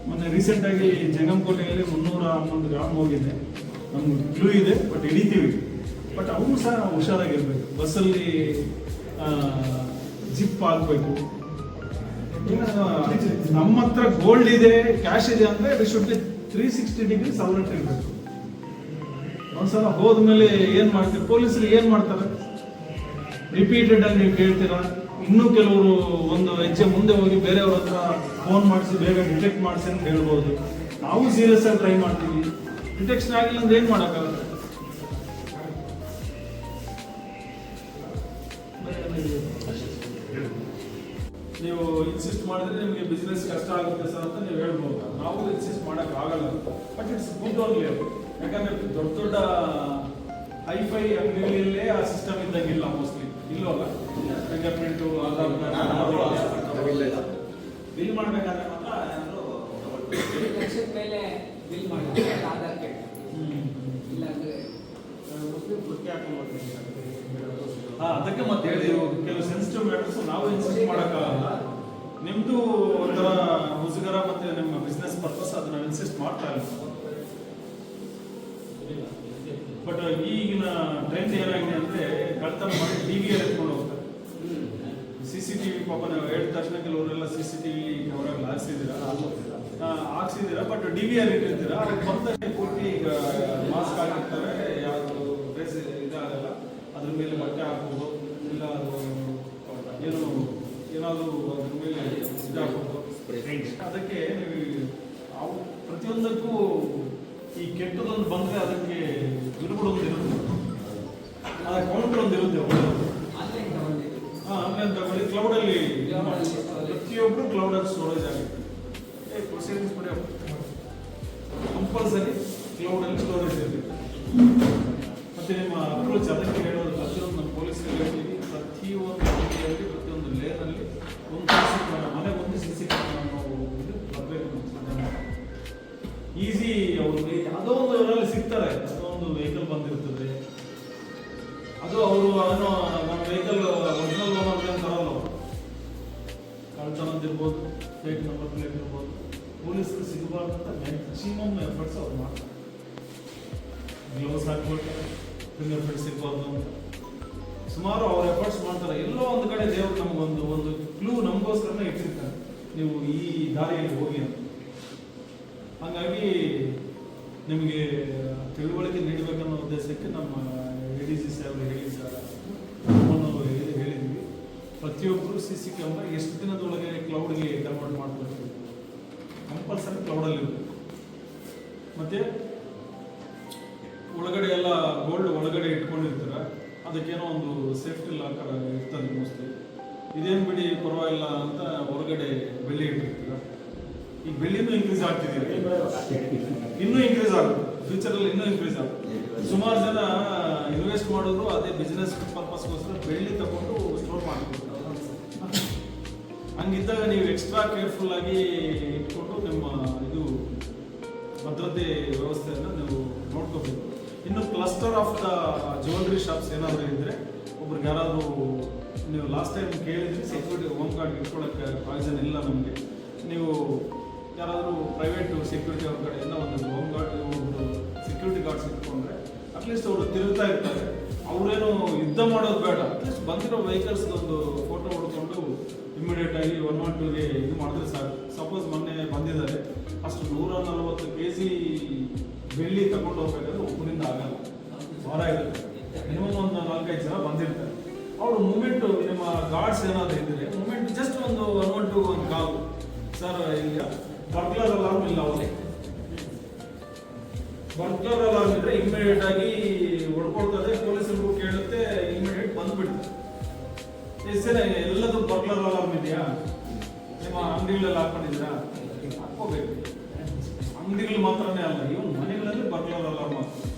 ಮೊನ್ನೆ ರೀಸೆಂಟ್ ಆಗಿ ಜಂಗಮಕೋಟೆಯಲ್ಲಿ 311 ಗ್ರಾಮ್ ಹೋಗಿದೆ. ನಮ್ಗೆ ಕ್ಲೂ ಇದೆ, ಬಟ್ ಹಿಡಿತೀವಿ. ಬಟ್ ಅವನು ಸಹ ನಾವು ಹುಷಾರಾಗಿರ್ಬೇಕು. ಬಸ್ಸಲ್ಲಿ ಜಿಪ್ ಹಾಕ್ಬೇಕು. ನಮ್ಮ ಹತ್ರ ಗೋಲ್ಡ್ ಇದೆ, ಕ್ಯಾಶ್ ಇದೆ ಅಂದ್ರೆ we should be 360 degrees alert ಇರಬೇಕು. ಒಂದ್ಸಲ ಹೋದ್ಮೇಲೆ ಏನ್ ಮಾಡ್ತೀವಿ, ಪೊಲೀಸರು ಏನ್ ಮಾಡ್ತಾರೆ, ರಿಪೀಟೆಡ್ ಆಗಿ ನೀವು ಕೇಳ್ತೀರಾ. ಇನ್ನೂ ಕೆಲವರು ಒಂದು ಹೆಜ್ಜೆ ಮುಂದೆ ಹೋಗಿ ಬೇರೆಯವ್ರ ಹತ್ರ ಫೋನ್ ಮಾಡಿಸಿ ಬೇಗ ಡಿಟೆಕ್ಟ್ ಮಾಡಿಸಿ ಅಂತ ಹೇಳ್ಬೋದು. ನಾವು ಸೀರಿಯಸ್ ಆಗಿ ಟ್ರೈ ಮಾಡ್ತೀವಿ. ಡಿಟೆಕ್ಷನ್ ಆಗಿಲ್ಲ ಅಂದ್ರೆ ಏನ್ ಮಾಡೋಕ್ಕಾಗುತ್ತೆ? ನೀವು ಇನ್ಸಿಸ್ಟ್ ಮಾಡಿದ್ರೆ ನಿಮಗೆ ಬಿಸ್ನೆಸ್ ಕಷ್ಟ ಆಗುತ್ತೆ ಸರ್ ಅಂತ ನೀವು ಹೇಳ್ಬೋದು. ನಾವು ಇನ್ಸಿಸ್ಟ್ ಮಾಡಕ್ ಆಗಲ್ಲ. ಬಟ್ ಇಟ್ಸ್ ಗುಡ್ ಓನ್ಲಿ ಅದು. ಯಾಕಂದ್ರೆ ದೊಡ್ಡ ಹೈಫೈ ಅಂಗಡಿಗಳಲ್ಲೇ ಆ ಸಿಸ್ಟಮ್ ಇದ್ದಂಗಿಲ್ಲ ಮೋಸ್ಟ್ಲಿ. ಇಲ್ಲವಲ್ಲ, ಫಿಂಗರ್ ಪ್ರಿಂಟ್, ಆಧಾರ್ ಬಿಲ್ ಮಾಡ್ಬೇಕಾದ್ರೆ ಮಾತ್ರ ಮೇಲೆ ಬಿಲ್ ಮಾಡಿ ಆಧಾರ್ ಕಾರ್ಡ್ ಇಲ್ಲ ಅಂದ್ರೆ ಅದಕ್ಕೆ ಮತ್ತೆ ಹೇಳಿ ಕೆಲವು ಸೆನ್ಸಿಟಿವ್ ಮ್ಯಾಟರ್ಸ್ ನಾವು ಇನ್ಸಿಸ್ಟ್ ಮಾಡೋಕ್ಕಾಗಲ್ಲ. ನಿಮ್ದು ಒಂಥರ ಮುಜುಗರ ಮತ್ತೆ ನಿಮ್ಮ ಬಿಸ್ನೆಸ್ ಪರ್ಪಸ್ ಅದು ನಾವು ಇನ್ಸಿಸ್ಟ್ ಮಾಡ್ತಾ ಇಲ್ಲ. ಬಟ್ ಈಗಿನ ಟ್ರೆಂಡ್ ಏನಾಗಿದೆ ಅಂದ್ರೆ ಕಳ್ತನ ಮಾಡಿ ಟಿವಿಯಲ್ಲಿ ಎತ್ಕೊಂಡು ಹೋಗ್ತಾರೆ. CCTV ಪಾಪ ನಾವು ಹೇಳಿದ ತಕ್ಷಣ ಕೆಲವರೆಲ್ಲ CCTV ಹೊರಗೆ ಹಾಕ್ಸಿದ್ದೀರಾ, ಬಟ್ DVR ಇಟ್ಟಿರ್ತೀರಾ, ಅದಕ್ಕೆ ಬಂದ ಕೊಟ್ಟು ಈಗ ಮಾಸ್ಕ್ ಹಾಕಿರ್ತಾರೆ, ಯಾವುದು ಡ್ರೆಸ್ ಇದಾಗಲ್ಲ, ಅದ್ರ ಮೇಲೆ ಬಟ್ಟೆ ಹಾಕೋದು ಇಲ್ಲ, ಅದು ಏನೋ ಏನಾದರೂ ಅದ್ರ ಮೇಲೆ ಇದಾಗೋದು ಅದಕ್ಕೆ ನೀವು ಅವು ಪ್ರತಿಯೊಂದಕ್ಕೂ ಈ ಕೆಟ್ಟದೊಂದು ಬಂದರೆ ಅದಕ್ಕೆ ಬಿರುಗುಡೊಂದು ಇರುತ್ತೆ, ಆ ಕೌಂಟರ್ ಒಂದು ಇರುತ್ತೆ. ಆನ್ಲೈನ್ ತಗೊಳ್ಳಿ, ಕ್ಲೌಡಲ್ಲಿ ಪ್ರತಿಯೊಬ್ಬರು ಕ್ಲೌಡಲ್ಲಿ ಸ್ಟೋರೇಜ್ ಆಗುತ್ತೆ. ಪ್ರೊಸೀಜರ್ಸ್ ಕೂಡ ಕಂಪಲ್ಸರಿ ಕ್ಲೌಡಲ್ಲಿ ಸ್ಟೋರೇಜ್ ಇರುತ್ತೆ. ಮತ್ತು ನಿಮ್ಮ ಅಪ್ರೋಚ್ ಅದಕ್ಕೆ ಹೇಳೋದು ಪ್ರತಿಯೊಂದು ನಮ್ಮ ಪೊಲೀಸರಿಗೆ ಹೇಳ್ತೀವಿ, ಪ್ರತಿಯೊಂದು ಏರಿಯಾದಲ್ಲಿ ಪ್ರತಿಯೊಂದು ಲೇನಲ್ಲಿ ಒಂದು CC ಕ್ಯಾಮರಾ, ಮನೆಗೆ ಒಂದು CC ಕ್ಯಾಮರಾ ನಾವು ಬರಬೇಕು. ಈಸಿ ಅವ್ರಿಗೆ ಯಾವುದೋ ಒಂದು ಅವರಲ್ಲಿ ಸಿಗ್ತಾರೆ, ಯಾವುದೋ ಒಂದು ವೆಹಿಕಲ್ ಬಂದಿರ್ತದೆ, ಅದು ಅವರು ಏನೋ ನಮ್ಮ ವೆಹಿಕಲ್ ಒರಿಜಿನಲ್ ಓನರ್ ಅಂತ ತರಲ್ಲ, ಅವರು ಕಳ್ತನ ಇರ್ಬೋದು, ಫೇಕ್ ನಂಬರ್ ಪ್ಲೇಟ್ ಇರ್ಬೋದು. ಪೊಲೀಸರು ಸಿಗಬಾರ್ದಂತ ಮ್ಯಾಕ್ಸಿಮಮ್ ಎಫರ್ಟ್ಸ್ ಅವ್ರು ಮಾಡ್ತಾರೆ. ಗ್ಲೌಸ್ ಹಾಕ್ಬಿಟ್ಟು ಫಿಂಗರ್ ಪ್ರಿಂಟ್ ಸಿಗ್ಬಾರ್ದು ಅಂತ ಸುಮಾರು ಅವ್ರು ಎಫರ್ಟ್ಸ್ ಮಾಡ್ತಾರೆ. ಎಲ್ಲೋ ಒಂದು ಕಡೆ ದೇವರು ನಮಗೊಂದು ಒಂದು ಕ್ಲೂ ನಮಗೋಸ್ಕರನೇ ಇಟ್ಟಿರ್ತಾರೆ, ನೀವು ಈ ದಾರಿಯಲ್ಲಿ ಹೋಗಿ ಅಂತ. ಹಾಗಾಗಿ ನಿಮಗೆ ತಿಳುವಳಿಕೆ ನೀಡಬೇಕನ್ನೋ ಉದ್ದೇಶಕ್ಕೆ ನಮ್ಮ ADG ಸಾಹೇಬರು ಹೇಳಿ ಸರ್, ಹೇಳಿದ್ವಿ ಪ್ರತಿಯೊಬ್ಬರು CC ಕ್ಯಾಮ್ರಾ ಎಷ್ಟು ದಿನದೊಳಗೆ ಕ್ಲೌಡ್ಗೆ ಕನ್ವರ್ಟ್ ಮಾಡಬೇಕು, ಕಂಪಲ್ಸರಿ ಕ್ಲೌಡಲ್ಲಿ ಇರುತ್ತೆ. ಮತ್ತು ಒಳಗಡೆ ಎಲ್ಲ ಗೋಲ್ಡ್ ಒಳಗಡೆ ಇಟ್ಕೊಂಡಿರ್ತಾರೆ, ಅದಕ್ಕೇನೋ ಒಂದು ಸೇಫ್ಟಿ ಲಾಕರ್ ಇರ್ತದೆ ಮೋಸ್ಟ್ಲಿ. ಇದೇನು ಬಿಡಿ ಪರವಾಗಿಲ್ಲ ಅಂತ ಹೊರಗಡೆ ಬೆಳ್ಳಿ ಇಟ್ಟಿರ್ತೀರ. ಈ ಬೆಳ್ಳಿನೂ ಇನ್ಕ್ರೀಸ್ ಆಗ್ತಿದ್ದೀರಿ, ಇನ್ನೂ ಇನ್ಕ್ರೀಸ್ ಆಗುತ್ತೆ, ಫ್ಯೂಚರಲ್ಲಿ ಇನ್ನೂ ಇನ್ಕ್ರೀಸ್ ಆಗುತ್ತೆ. ಸುಮಾರು ಜನ ಇನ್ವೆಸ್ಟ್ ಮಾಡೋದು ಅದೇ ಬಿಸ್ನೆಸ್ ಪರ್ಪಸ್ಗೋಸ್ಕರ ಬೆಳ್ಳಿ ತಗೊಂಡು ಸ್ಟೋರ್ ಮಾಡ್ಕೊಡ್ತಾರೆ. ಹಂಗಿದ್ದಾಗ ನೀವು ಎಕ್ಸ್ಟ್ರಾ ಕೇರ್ಫುಲ್ ಆಗಿ ಇಟ್ಕೊಂಡು ನಿಮ್ಮ ಇದು ಭದ್ರತೆ ವ್ಯವಸ್ಥೆಯನ್ನು ನೀವು ನೋಡ್ಕೋಬೇಕು. ಇನ್ನು cluster of the jewellery shops ಏನಾದರೂ ಇದ್ದರೆ, ಒಬ್ರಿಗೆ ಯಾರಾದರೂ ನೀವು ಲಾಸ್ಟ್ ಟೈಮ್ ಕೇಳಿದ್ರಿ ಸೆಕ್ಯೂರಿಟಿ ಹೋಮ್ ಗಾರ್ಡ್ ಇಟ್ಕೊಳ್ಳೋಕ್ಕೆ ಪ್ರಾವಿಷನ್ ಇಲ್ಲ ನಮಗೆ, ನೀವು ಯಾರಾದರೂ ಪ್ರೈವೇಟ್ ಸೆಕ್ಯೂರಿಟಿ ಅವ್ರ ಕಡೆಯಿಂದ ಒಂದು ಹೋಮ್ ಗಾರ್ಡ್ ಒಂದು ಸೆಕ್ಯೂರಿಟಿ ಗಾರ್ಡ್ಸ್ ಇಟ್ಕೊಂಡ್ರೆ ಅಟ್ಲೀಸ್ಟ್ ಅವರು ತಿರುಗ್ತಾ ಇರ್ತಾರೆ, ಅವರೇನು ಯುದ್ಧ ಮಾಡೋದು ಬೇಡ, ಅಟ್ಲೀಸ್ಟ್ ಬಂದಿರೋ ವೆಹಿಕಲ್ಸ್ದೊಂದು ಫೋಟೋ ಹೊಡ್ಕೊಂಡು ಇಮಿಡಿಯೇಟ್ ಆಗಿ 112ಗೆ ಇದು ಮಾಡಿದ್ರೆ ಸಾಕು. ಸಪೋಸ್ ಮೊನ್ನೆ ಬಂದಿದ್ದಾರೆ, ಅಷ್ಟು 140 kg ಬೆಳ್ಳಿ ತಗೊಂಡು ಹೋಗ್ಬೇಕಾದ್ರೆ ಒಬ್ಬರಿಂದ ಆಗಲ್ಲ, ಭಾರ ಇರುತ್ತೆ. ಮಿನಿಮಮ್ ಒಂದು 4-5 ಜನ ಬಂದಿರ್ತಾರೆ. ಅವರು ಮೂಮೆಂಟು ನಿಮ್ಮ ಗಾರ್ಡ್ಸ್ ಏನಾದರೂ ಇದ್ದರೆ ಮೂಮೆಂಟ್ ಜಸ್ಟ್ ಒಂದು 112 ಒಂದು ಕಾಲ್, ಸರ್ ಇಲ್ಲ ಬರ್ಗ್ಲರ್ ಅಲಾರ್ಮ್ ಇಲ್ಲ, ಅವರಿಗೆ ಬರ್ಗ್ಲರ್ ಅಲಾರ್ಮ್ ಇದ್ರೆ ಇಮಿಡಿಯೇಟ್ ಆಗಿ ಹೊಡ್ಕೊಳ್ತದೆ, ಪೊಲೀಸರಿಗೂ ಕೇಳುತ್ತೆ, ಇಮಿಡಿಯೇಟ್ ಬಂದ್ಬಿಡ್ತಾರೆ. ಸರ್ ಎಲ್ಲದೂ ಬರ್ಗ್ಲರ್ ಅಲಾರ್ಮ್ ಇದೆಯಾ, ನಿಮ್ಮ ಅಂಗಡಿಗಳಲ್ಲಿ ಹಾಕೊಂಡಿದ್ದೀರಾ, ಹಾಕೋಬೇಕು. ಅಂಗಡಿಗಳು ಮಾತ್ರನೇ ಅಲ್ಲ, ಇವನ್ ಮನೆಗಳಲ್ಲಿ ಬರ್ಗ್ಲರ್ ಅಲಾರ್ಮ್ ಆಗ್ತದೆ.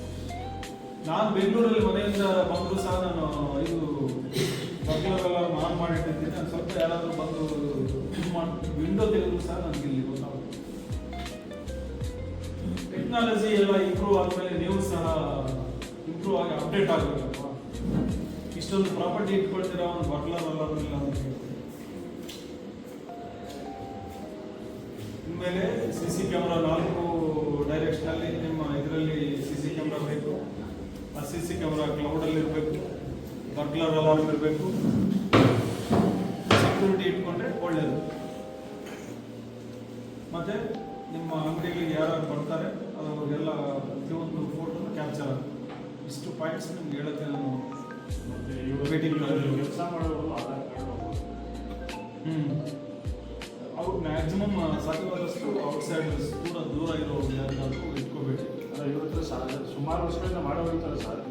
ನಾನು ಬೆಂಗಳೂರಲ್ಲಿ ಮನೆಯಿಂದ ಬಂದರೂ ಸಹ ನಾನು ಇದು ಬರ್ಗ್ಲರ್ ಅಲಾರ್ಮ್ ಆನ್ ಮಾಡಿಟ್ಟಿದ್ದೀನಿ. ನಾನು ಸ್ವಲ್ಪ ಯಾರಾದರೂ ಬಂದು ಇದು ಮಾಡಿ ವಿಂಡೋ ತೆಗೆದ್ರು ಸಹ ನನಗೆ ಇಲ್ಲಿ ಗೊತ್ತಾಗುತ್ತೆ. ಟೆಕ್ನಾಲಜಿ ಎಲ್ಲ ಇಂಪ್ರೂವ್ ಆದಮೇಲೆ ನೀವು ಸಹ ಇಂಪ್ರೂವ್ ಆಗಿ ಅಪ್ಡೇಟ್ ಆಗಬೇಕಪ್ಪ. ಇಷ್ಟೊಂದು ಪ್ರಾಪರ್ಟಿ ಇಟ್ಕೊಳ್ತೀರಾ, ಒಂದು ಬರ್ಗ್ಲರ್ ಅಲಾರ್ಮ್ ಇಲ್ಲ ಅಂತ ಹೇಳ್ತೀವಿ. ಇನ್ಮೇಲೆ CC ಕ್ಯಾಮ್ರಾ 4 ಡೈರೆಕ್ಷನಲ್ಲಿ ನಿಮ್ಮ ಇದರಲ್ಲಿ CC ಕ್ಯಾಮ್ರಾ ಬೇಕು. ಆ CC ಕ್ಯಾಮ್ರಾ ಕ್ಲೌಡಲ್ಲಿ ಇರಬೇಕು, ಬರ್ಗ್ಲರ್ ಅಲಾರ್ಮ್ ಇರಬೇಕು, ಸೆಕ್ಯೂರಿಟಿ ಇಟ್ಕೊಂಡ್ರೆ ಒಳ್ಳೆಯದು. ಮತ್ತು ನಿಮ್ಮ ಅಂಗಡಿಗಳಿಗೆ ಯಾರು ಬರ್ತಾರೆ ಅವ್ರಿಗೆಲ್ಲ ಪ್ರತಿಯೊಂದು ಫೋಟೋನು ಕ್ಯಾಪ್ಚರ್ ಆಗುತ್ತೆ. ಇಷ್ಟು ಪಾಯಿಂಟ್ಸ್ ನಿಮ್ಗೆ ಹೇಳೋಕ್ಕೆ ನಾನು ಮತ್ತೆ ಇವರು ಕೆಲಸ ಮಾಡೋರು ಆಧಾರ್ ಕಾರ್ಡ್ ಅವ್ರು ಮ್ಯಾಕ್ಸಿಮಮ್ ಸಾಧ್ಯವಾದಷ್ಟು ಔಟ್ಸೈಡ್ ದೂರ ಇರೋರು ಯಾರಿಗಾದ್ರೂ ಇಟ್ಕೋಬೇಕು. ಇವ್ರ ಹತ್ರ ಸುಮಾರು ವರ್ಷಗಳಿಂದ ಮಾಡೋರಿರ್ತಾರೆ ಸರ್,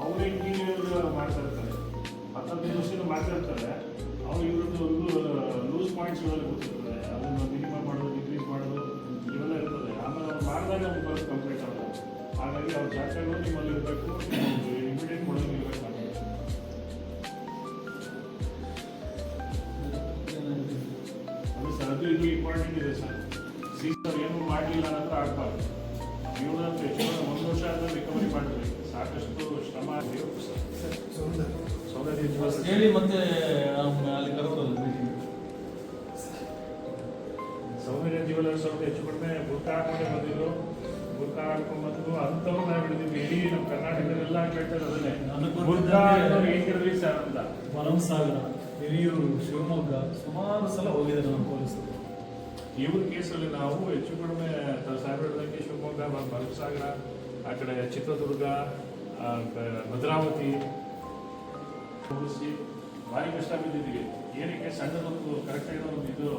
ಅವರೇ ಇಂಟೀರಿಯರ್ ಮಾಡ್ತಾ ಇರ್ತಾರೆ, 15 ವರ್ಷದಿಂದ ಮಾಡ್ತಾ ಇರ್ತಾರೆ. ಅವ್ರು ಇವ್ರದ್ದು ಲೂಸ್ ಪಾಯಿಂಟ್ಸ್ ಇವೆಲ್ಲ ಗೊತ್ತಿರ್ತದೆ, ಅದನ್ನು ಮಿನಿಮಮ್ ಮಾಡೋದು, ಡಿಕ್ರೀಸ್ ಮಾಡೋದು ಇವೆಲ್ಲ ಇರ್ತದೆ. ಆಮೇಲೆ ಅವ್ರು ಮಾಡಿದಾಗ ಅವ್ರು ಬರೋದು ಕಂಪ್ಲೀಟ್ ಆಗೋದು. ಹಾಗಾಗಿ ಅವ್ರ ಜಾಗಗಳು ನಿಮ್ಮಲ್ಲಿ ಇರಬೇಕು, ಇಮಿಡಿಯೇಟ್ ಕೊಡೋದು ಇರಬೇಕು. ಅದು ಸರ್, ಅದು ಇದು ಇಂಪಾರ್ಟೆಂಟ್ ಇದೆ ಸರ್. ಸೀಸರ್ ಏನೂ ಮಾಡಲಿಲ್ಲ ಅನ್ನೋದು ಆಗಬಾರ್ದು. ಇವ್ರಂತೂ ಹೆಚ್ಚು 1 ವರ್ಷ ಆದ್ಮೇಲೆ ರಿಕವರಿ ಮಾಡಬೇಕು. ಸಾಕಷ್ಟು ಶ್ರಮ ಹೇಳಿ ಮತ್ತೆ ಅಲ್ಲಿ ಕರೆದಲ್ಲ ಮೀಟಿಂಗ್. ಸೌಂದರ್ಯ ಜ್ಯುವೆಲರ್ಸ್ ಅವ್ರು ಹೆಚ್ಚು ಕಡಿಮೆ ಬುರ್ಕ ಹಾಕೊಂಡೇ ಬಂದಿದ್ರು, ಬುರ್ಕ ಹಾಕೊಂಡು ಬಂದು ಅಂಥವ್ರು ನಾವು ಹಿಡಿದಿದ್ವಿ. ಇಡೀ ನಮ್ಮ ಕರ್ನಾಟಕದೆಲ್ಲ ಕೇಳ್ತಾರೆ ಅದನ್ನೇ, ಬುರ್ಕ ಹೇಗಿರಲಿ ಸರ್ ಅಂತ. ಭರಮಸಾಗರ, ಹಿರಿಯೂರು, ಶಿವಮೊಗ್ಗ ಸುಮಾರು ಸಲ ಹೋಗಿದ್ದಾರೆ ನಮ್ಮ ಪೊಲೀಸರು. ಇವ್ರ ಕೇಸಲ್ಲಿ ನಾವು ಹೆಚ್ಚು ಕಡಿಮೆ ಸಾಹೇಬರಕ್ಕೆ ಶಿವಮೊಗ್ಗ, ಭರಮಸಾಗರ, ಆ ಕಡೆ ಚಿತ್ರದುರ್ಗ, ಭದ್ರಾವತಿ ಭಾರಿ ಕಷ್ಟ ಬಿದ್ದಿದ್ದೀವಿ. ಏನಕ್ಕೆ ಸಣ್ಣದೊಂದು ಕರೆಕ್ಟ್ ಆಗಿರೋ ಒಂದು ಇದು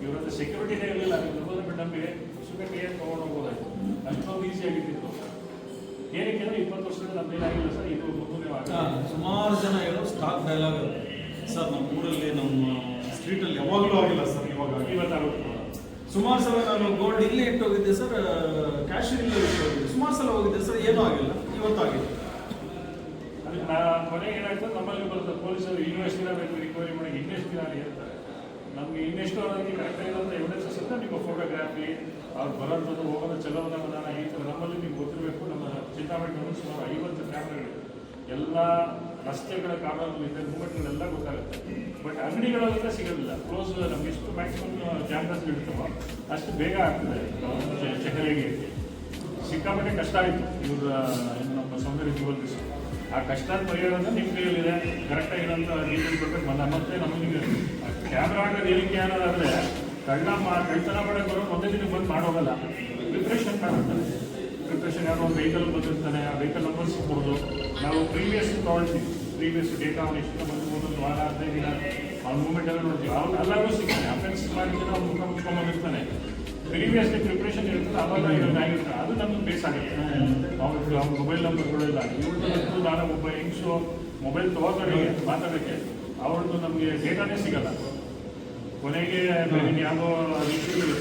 ಇವರದ್ದು ಸೆಕ್ಯೂರಿಟಿನೇ ಇರಲಿಲ್ಲ, ಬಿಟ್ಟು ನಮಗೆ ಸುಮ್ಮನೆ ಕೈಯಲ್ಲಿ ತೊಗೊಂಡು ಹೋಗೋದಾಯ್ತು, ಅಷ್ಟೊಂದು ಈಸಿ ಆಗಿದ್ದು. ಏನಕ್ಕೆ ಅಂದರೆ 20 ವರ್ಷದಿಂದ ನಮ್ದೇನಾಗಿಲ್ಲ ಸರ್, ಇದು ಮುಂದೆ ಸುಮಾರು ಜನ ಹೇಳೋ ಸ್ಟಾಕ್ ಡೈಲಾಗ್ ಸರ್, ನಮ್ಮ ಊರಲ್ಲಿ ನಮ್ಮ ಸ್ಟ್ರೀಟಲ್ಲಿ ಯಾವಾಗಲೂ ಆಗಿಲ್ಲ ಸರ್, ಇವತ್ತಾಗುತ್ತೆ. ಸುಮಾರು ಸಲ ನಾನು ಗೋಲ್ಡ್ ಇಲ್ಲಿ ಇಟ್ಟೋಗಿದ್ದೆ ಸರ್, ಕ್ಯಾಶ್ ಇಲ್ಲಿ ಇಟ್ಟೋಗಿದ್ದೆ, ಸುಮಾರು ಸಲ ಹೋಗಿದ್ದೆ ಸರ್, ಏನೂ ಆಗಿಲ್ಲ, ಇವತ್ತಾಗಿಲ್ಲ. ಅದಕ್ಕೆ ಕೊನೆಗೆ ಏನಾಗ್ತದೆ, ನಮ್ಮಲ್ಲಿ ಬರ್ತದೆ ಪೊಲೀಸರು ಇನ್ನೆಷ್ಟು ದಿನ ಬೇಕು ರಿಕವರಿ ಮಾಡಿ, ಇನ್ನೆಷ್ಟು ದಿನ ಹೇಳ್ತಾರೆ. ನಮಗೆ ಇನ್ನೆಷ್ಟು ಅದಕ್ಕೆ ಕರೆಕ್ಟ್ ಆಗಿರೋಂಥ ಎವಿಡೆನ್ಸಸ್ ಅಂತ ನಿಮ್ಮ ಫೋಟೋಗ್ರಾಫಿ, ಅವ್ರು ಬರೋಂಥದ್ದು ಹೋಗೋದು ಚಲೋದ ವಿಧಾನ ಈ ಥರ ನಮ್ಮಲ್ಲಿ ನಿಮ್ಗೆ ಗೊತ್ತಿರಬೇಕು. ನಮ್ಮ ಚಿಂತಾಮಣಿಯಲ್ಲಿ ಸುಮಾರು 50 ಕ್ಯಾಮ್ರಾಗಳಿವೆ, ಎಲ್ಲ ರಸ್ತೆಗಳ ಕಾರಣಗಳಿಂದ ಮೂಮೆಂಟ್ಗಳೆಲ್ಲ ಗೊತ್ತಾಗುತ್ತೆ. ಬಟ್ ಅಂಗಡಿಗಳಲ್ಲೆಲ್ಲ ಸಿಗೋದಿಲ್ಲ, ಕ್ಲೋಸ್. ನಮ್ಗೆ ಎಷ್ಟು ಮ್ಯಾಕ್ಸಿಮಮ್ ಕ್ಯಾಮ್ರಾಸ್ ಇಡ್ತಾವೋ ಅಷ್ಟು ಬೇಗ ಆಗ್ತದೆ ಚೆಕರಿಗೆ. ಸಿಕ್ಕಾಪಟ್ಟೆ ಕಷ್ಟ ಆಯಿತು ಇವ್ರ ನಮ್ಮ ಸೌಂದರ್ಯ ಜೀವನ. ಆ ಕಷ್ಟ ಪರಿಹಾರ ನಿಮ್ಮ ಕೈಯಲ್ಲಿದೆ, ಕರೆಕ್ಟಾಗಿರೋಂಥ ಡೀಟೇಲ್ ಕೊಟ್ಟರೆ ಮತ್ತೆ ನಮಗೆ ಕ್ಯಾಮ್ರಾ ಆಗೋದು ಏನಕ್ಕೆ ಅನ್ನೋದಾದರೆ ಕಳ್ತನ ಮಾಡೋಕ್ಕೆ ಬರೋದು ಒಂದೇ ದಿನಕ್ಕೆ ಬಂದು ಮಾಡೋಗಲ್ಲ, ಪ್ರಿಪ್ರೇಷನ್ ಮಾಡ್ತಾರೆ. ಪ್ರಿಪ್ರೇಷನ್ ಯಾರೋ ಒಂದು ವೆಹಿಕಲ್ ಬಂದಿರ್ತಾನೆ, ಆ ವೆಹಿಕಲ್ ನಂಬರ್ ಸಿಗ್ಬೋದು. ನಾವು ಪ್ರೀವಿಯಸ್ ತೊಗೊಳ್ತೀವಿ, ಪ್ರೀವಿಯಸ್ ಡೇಟಾ ಅವ್ನು ಎಷ್ಟು ಬಂದು ಒಂದೊಂದು ವಾರ 15 ದಿನ ಅವ್ನ ಮೂಮೆಂಟ್ ಎಲ್ಲ ನೋಡ್ತೀವಿ. ಅವ್ನು ಎಲ್ಲರೂ ಸಿಗ್ತಾನೆ, ಅಫೆನ್ಸ್ ಮಾಡಿದ್ರೆ ಅವ್ನು ಮುಖ ಮುಚ್ಕೊಂಡ್ಬಂದಿರ್ತಾನೆ. ಪ್ರೀವಿಯಸ್ಲಿ ಪ್ರಿಪ್ರೇಷನ್ ಇರ್ತದೆ, ಅವಾಗ ಆಗಿರ್ತಾರೆ, ಅದು ನಮ್ಗೆ ಬೇಸ್ ಆಗುತ್ತೆ. ಅವ್ರ ಮೊಬೈಲ್ ನಂಬರ್ಗಳೆಲ್ಲ ಇವ್ರದ್ದು ನಾನು ಒಬ್ಬ ಹೆಂಗ್ಸು ಮೊಬೈಲ್ ತೊಗೊಳ್ತಾರೆ ಮಾತಾಡೋಕ್ಕೆ, ಅವ್ರದ್ದು ನಮಗೆ ಡೇಟಾನೇ ಸಿಗಲ್ಲ. ಕೊನೆಗೆ ಯಾವುದೋ ರೀತಿಯಲ್ಲಿ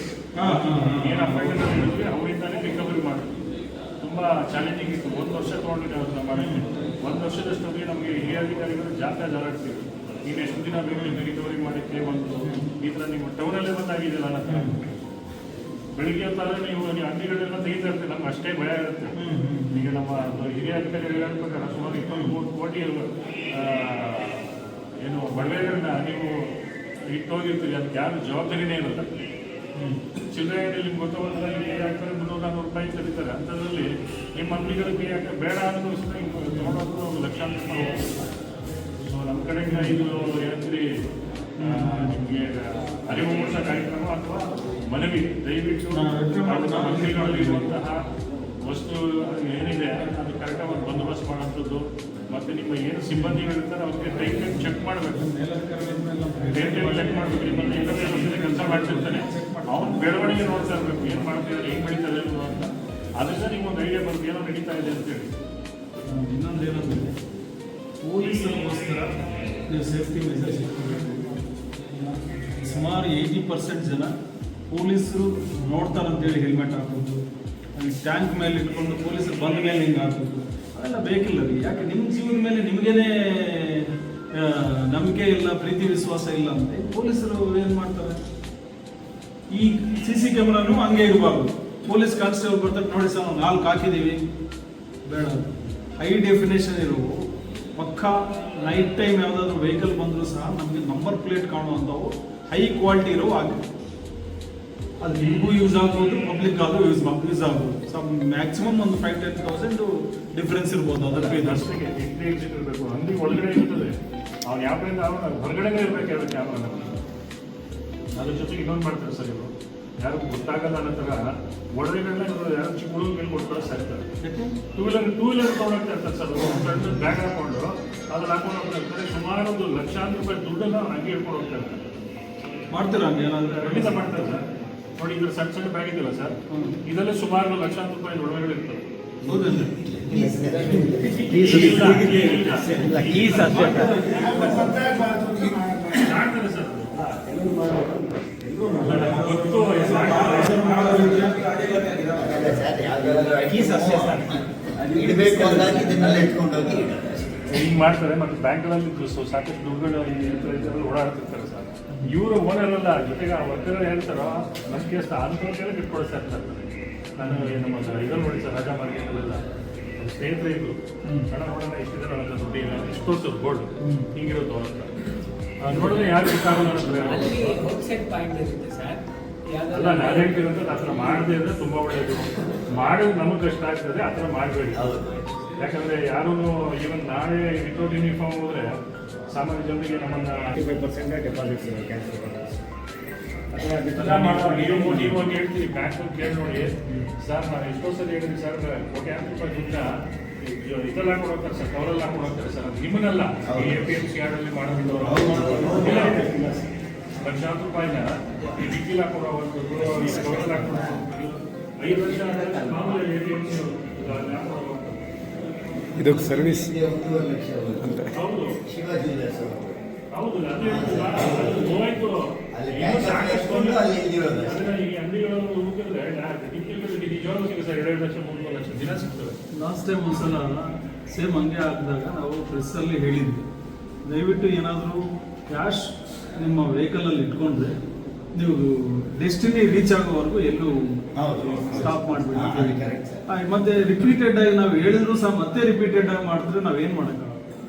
ಏನು ಅಪಾಯಿಂಟ್ ಹೇಳಿದ್ವಿ ಅವರಿಂದಾನೇ ರಿಕವರಿ ಮಾಡಿದ್ವಿ. ತುಂಬ ಚಾಲೆಂಜಿಂಗ್ ಇತ್ತು, 1 ವರ್ಷ ತೊಗೊಂಡಿದ್ದೆ ಅವ್ರನ್ನ ಮಾಡೋಕ್ಕೆ. 1 ವರ್ಷದಷ್ಟೊಂದಿಗೆ ನಮಗೆ ಹಿರಿಯ ಅಧಿಕಾರಿಗಳು ಜಾಸ್ತಿ ಜಾಲಾಡ್ತೀವಿ, ನೀನು ಎಷ್ಟು ದಿನ ಬೇಕು ನೀವು ರಿಕವರಿ ಮಾಡಿದ್ದೆ ಒಂದು ಈ ಥರ ನಿಮ್ಮ ಟೌನಲ್ಲೇ ಬಂದಾಗಿದೆಯಲ್ಲ ನನ್ನ ಬೆಳಿಗ್ಗೆ ಹೊತ್ತಾದ್ರೆ ನೀವು ಅಂಗಡಿಗಳೆಲ್ಲ ತೆಗಿತಾ ಇರ್ತೀವಿ, ನಮ್ಗೆ ಅಷ್ಟೇ ಭಯ ಇರುತ್ತೆ. ಈಗ ನಮ್ಮ ಹಿರಿಯ ಅಧಿಕಾರಿಗಳು ಹೇಳ್ಬೇಕಾದ್ರೆ ಸುಮಾರು 23 ಕೋಟಿ ಏನು ಬಡವೆಗಳನ್ನ ನೀವು ಇಟ್ಟೋಗಿರ್ತೀರಿ, ಅದಕ್ಕೆ ಯಾರು ಜವಾಬ್ದಾರಿನೇ ಇರಲ್ಲ. ಚಿಲ್ಲರೆ ನಿಮ್ಗೆ ಗೊತ್ತಾಗೋದಿಲ್ಲ, ಇಲ್ಲಿ ಹಾಕ್ತಾರೆ 300-400 ರೂಪಾಯಿ ತೆಗಿತಾರೆ. ಅಂಥದ್ರಲ್ಲಿ ನಿಮ್ಮ ಅಂಗಡಿಗಳು ಕೈ ಹಾಕಿ ಬೇಡ ಅನ್ನೋ ತೊಗೊಂಡೋದ್ರು ಒಂದು ಲಕ್ಷಾಂತರ ರೂಪಾಯಿ ಹೋಗ್ತಾರೆ. ಸೊ ನಮ್ಮ ಕಡೆಯಿಂದ ಇದು ಹೇಳ್ತೀರಿ ನಿಮಗೆ ಅರಿವು ಮೂಡಿಸೋ ಕಾರ್ಯಕ್ರಮ ಅಥವಾ ಮನವಿ, ದಯವಿಟ್ಟು ಅಂಗಡಿಗಳಲ್ಲಿರುವಂತಹ ವಸ್ತು ಏನಿದೆ ಅದು ಕರೆಕ್ಟಾಗಿ ಒಂದು ಬಂದೋಬಸ್ತ್ ಮಾಡೋಂಥದ್ದು. ಮತ್ತು ನಿಮ್ಮ ಏನು ಸಿಬ್ಬಂದಿಗಳಿರ್ತಾರೆ ಅವ್ರಿಗೆ ಟೈಮ್ ಚೆಕ್ ಮಾಡಬೇಕು, ಟೈಮ್ ಚೆಕ್ ಮಾಡಬೇಕು. ನಿಮ್ಮಲ್ಲಿ ಎಲ್ಲರೂ ಕೆಲಸ ಮಾಡ್ತಿರ್ತಾನೆ, ಅವ್ನು ಬೆಳವಣಿಗೆ ನೋಡ್ತಾ ಇರಬೇಕು, ಏನು ಮಾಡ್ತಿದ್ದಾರೆ, ಹೆಂಗೆ ಬೆಳೀತಾ ಇದೆ ಅಂತ. ಅದರಿಂದ ನಿಮ್ಗೊಂದು ಐಡಿಯಾ ಬರುತ್ತೆ ಏನೋ ನಡೀತಾ ಇದೆ ಅಂತೇಳಿ. ಇನ್ನೊಂದು ಏನಂದರೆ ಪೊಲೀಸರಿಗೋಸ್ಕರ ನೀವು ಸೇಫ್ಟಿ ಮೆಸೇಜ್ ಇಟ್ಕೋಬೇಕು. ಸುಮಾರು 80% ಜನ ಪೊಲೀಸರು ನೋಡ್ತಾರಂತೇಳಿ ಹೆಲ್ಮೆಟ್ ಹಾಕೋದು, ಟ್ಯಾಂಕ್ ಮೇಲೆ ಇಟ್ಕೊಂಡು ಪೊಲೀಸರು ಬಂದ ಮೇಲೆ ಹಿಂಗೆ ಹಾಕೋದು, ಅದೆಲ್ಲ ಬೇಕಿಲ್ಲ ರೀ. ಯಾಕೆ ನಿಮ್ಮ ಜೀವದ ಮೇಲೆ ನಿಮಗೇನೆ ನಂಬಿಕೆ ಇಲ್ಲ, ಪ್ರೀತಿ ವಿಶ್ವಾಸ ಇಲ್ಲ ಅಂತ ಪೊಲೀಸರು ಏನು ಮಾಡ್ತಾರೆ? ಈ CC ಕ್ಯಾಮ್ರಾನು ಹಂಗೆ ಇರಬಾರ್ದು. ಪೊಲೀಸ್ ಕಾನ್ಸ್ಟೇಬಲ್ ಬರ್ತಾರೆ, ನೋಡಿ ಸರ್ ನಾವು 4 ಹಾಕಿದ್ದೀವಿ, ಬೇಡ. ಹೈ ಡೆಫಿನೇಷನ್ ಇರೋ ಪಕ್ಕ ನೈಟ್ ಟೈಮ್ ಯಾವುದಾದ್ರು ವೆಹಿಕಲ್ ಬಂದರೂ ಸಹ ನಮಗೆ ನಂಬರ್ ಪ್ಲೇಟ್ ಕಾಣುವಂಥವು ಹೈ ಕ್ವಾಲಿಟಿ ಇರೋ ಆಗಿ ಅದು ನಿಮಗೂ ಯೂಸ್ ಆಗ್ಬೋದು, ಪಬ್ಲಿಕ್ಗಾಗೂ ಯೂಸ್ ಆಗ್ಬೋದು. ಸೊ ಮ್ಯಾಕ್ಸಿಮಮ್ ಒಂದು 5-10,000 ಡಿಫ್ರೆನ್ಸ್ ಇರ್ಬೋದು. ಅದಕ್ಕೆ ಅಷ್ಟಿಗೆ ಎಕ್ಸಿಟ್ ಇರಬೇಕು. ಅಂಗಡಿ ಒಳಗಡೆ ಇರ್ತದೆ, ಅವ್ನು ಯಾವ ಕಡೆಯಿಂದ ಹೊರಗಡೆನೇ ಇರಬೇಕು ಯಾರು ಕ್ಯಾಮ್ರಾ. ಅದ್ರ ಜೊತೆಗೆ ಇನ್ನೊಂದು ಮಾಡ್ತಾರೆ ಸರ್, ಇವರು ಯಾರು ಗೊತ್ತಾಗಲ್ಲ ಅನ್ನೋ ಥರ ಒಳಗಡೆಲ್ಲ ಯಾರು ಚಿಕ್ಕ ಹುಡುಗ ಮೇಲೆ ಕೊಡ್ತಾರೆ ಸರ್. ಟೂ ವೀಲರ್ ತೊಗೊಂಡೋಗ್ತಾ ಇರ್ತಾರೆ ಸರ್, ಫ್ರೆಂಡ್ ಬ್ಯಾಗ್ ಹಾಕೊಂಡು ಅದ್ರಲ್ಲಿ ಹಾಕೊಂಡು ಹೋಗ್ತಾ ಇರ್ತಾರೆ. ಸುಮಾರು ಒಂದು ಲಕ್ಷಾಂತರ ರೂಪಾಯಿ ದುಡ್ಡನ್ನು ಅವ್ನು ಹಂಗೆ ಹಿಡ್ಕೊಂಡು ಹೋಗ್ತಾ ಇರ್ತಾರೆ. ಮಾಡ್ತೀರಾ ಹಂಗೆ ಏನಾದರೂ? ಖಂಡಿತ ಮಾಡ್ತಾರೆ ಸರ್. ನೋಡಿ ಇದ್ರ ಸಣ್ಣ ಸಣ್ಣ ಬ್ಯಾಗ್ ಇದೆಯಲ್ಲ ಸರ್, ಇದರಲ್ಲಿ ಸುಮಾರು ಲಕ್ಷಾಂತರ ರೂಪಾಯಿ ಒಳಗಡೆ ಇರ್ತವೆ. ಹೌದಲ್ಲ? ಮಾಡ್ತಾರೆ ಸರ್. ಇಡಬೇಕು ಅಂದಾಗ ಇದನ್ನೆಲ್ಲ ಇಟ್ಕೊಂಡೋಗಿ ಹಿಂಗೆ ಮಾಡ್ತಾರೆ. ಮತ್ತು ಬ್ಯಾಂಕ್ಗಳಲ್ಲಿ ಸಾಕಷ್ಟು ದುಡ್ಡುಗಳು ರೈತರಲ್ಲಿ ಓಡಾಡ್ತಿರ್ತಾರೆ ಸರ್. ಇವರು ಓನರ್ ಅಲ್ಲ, ಜೊತೆಗೆ ಆ ವರ್ಕರ್ ಹೇಳ್ತಾರೋ ನಮಗೆ ಅಷ್ಟು ಅನುಕೂಲತೆಲ್ಲ ಇಟ್ಕೊಳ್ತಾ ಇರ್ತಾರೆ. ನಾನು ನಮ್ಮ ಇದನ್ನು ನೋಡಿ ಸರ್, ರಾಜಾ ಮಾರ್ಕೆಟಲ್ಲೆಲ್ಲ ಸ್ನೇಹಿತರೆ ಇದ್ರು, ಹಣ ನೋಡೋಣ ಎಷ್ಟಿದೆ ಅಂತ ದುಡ್ಡು ಇಲ್ಲ, ಇಷ್ಟು ತೋರಿಸೋದು ಗೋಲ್ಡ್ ಹಿಂಗಿರೋದು ಅಂತ ನೋಡಿದ್ರೆ ಯಾರು ಗೊತ್ತಾಗಲ್ಲ ಅಂದ್ರೆ ಅಲ್ಲ. ನಾನು ಹೇಳ್ತಿರೋದು ಆ ಥರ ಮಾಡದೆ ಅಂದರೆ ತುಂಬ ಒಳ್ಳೆಯದು. ಮಾಡೋದು ನಮಗೆ ಕಷ್ಟ ಆಗ್ತದೆ, ಆ ಥರ ಮಾಡಬೇಡಿ. ಯಾಕಂದರೆ ಯಾರೂ ಈವನ್ ನಾಳೆ ವಿತೌಟ್ ಯೂನಿಫಾರ್ಮ್ ಹೋದರೆ ಸಾಮಾನ್ಯ ಜನರಿಗೆ ನಮ್ಮನ್ನು 95% ಡೆಪಾಸಿಟ್ಸ್ ಕ್ಯಾನ್ಸಲ್ ನೀವು ಒಂದು ಹೇಳ್ತೀರಿ ಬ್ಯಾಂಕ್ ಕೇಳಿ ನೋಡಿ ಸರ್, ನಾನು ಎಷ್ಟೋ ಸಲ ಹೇಳಿದ್ರಿ ಸರ್, ₹1,000,000 ದುಡ್ಡ ಇದೆಲ್ಲ ಕೊಡೋಕ್ತಾರೆ ಸರ್, ಕವರೆಲ್ಲ ಕೊಡೋಕ್ತಾರೆ ಸರ್, ಅದು ನಿಮ್ಮನ್ನಲ್ಲ. APMC ಯಾರ್ಡಲ್ಲಿ ಮಾಡೋದಿಲ್ಲ, ಲಕ್ಷಾಂತರ ರೂಪಾಯಿನ ಈ ಡಿಕ್ಕಿಲ್ ಹಾಕೊಡೋವಂಥದ್ದು, ಈ ಕವರೆಲ್ಲ ಹಾಕೊಡೋವಂಥದ್ದು 5 ವರ್ಷ ಆದ್ಮೇಲೆ ಮಾಮೂಲಿ APMC ಇದಕ್ಕೆ ಸರ್ವಿಸ್ ಒಂದೂವರೆ ಲಕ್ಷ ಅಂತ ಹೌದು ಶಿವಾಜಿ ಹೌದು, ಅದೇ ಅದು ಹೋಯ್ತು. ಅಲ್ಲಿ ಇನ್ನೂ ಬ್ಯಾಂಕ್ ಸಾಕಷ್ಟು ಹಾಕ್ಕೊಂಡು ಅಲ್ಲಿ ಇಲ್ಲಿರೋದು ಅಷ್ಟೇ. ಅದನ್ನ ಈ ಅಂಗಡಿಗಳನ್ನು ಹುಡುಕಿದ್ರೆ ನಿಜವಾಗ್ಲೂ ಸಿಗುತ್ತೆ ಸರ್, 2 ಲಕ್ಷ 3 ಲಕ್ಷ ದಿನ ಸಿಗ್ತದೆ. ಲಾಸ್ಟ್ ಟೈಮ್ ಒಂದ್ಸಲ ಸೇಮ್ ಹಂಗೆ ಹಾಕಿದಾಗ ನಾವು ಪ್ರೆಸ್ಸಲ್ಲಿ ಹೇಳಿದ್ವಿ, ದಯವಿಟ್ಟು ಏನಾದರೂ ಕ್ಯಾಶ್ ನಿಮ್ಮ ವೆಹಿಕಲಲ್ಲಿ ಇಟ್ಕೊಂಡ್ರೆ ನೀವು ಡೆಸ್ಟಿನಿ ರೀಚ್ ಆಗೋವರೆಗೂ ಎಲ್ಲೂ ಹೌದು. ಸ್ಟಾಪ್ ಅದು ಮಾಡಿಬಿಡಿ. correct sir. ಮತ್ತೆ ರಿಪೀಟೆಡ್ ಆಗಿ ನಾವು ಹೇಳಿದ್ರು ಸಹ ಮತ್ತೆ ರಿಪೀಟೆಡ್ ಆಗಿ ಮಾಡಿದ್ರೆ ನಾವೇನು ಮಾಡೋಕ್ಕಾಗಲ್ಲ.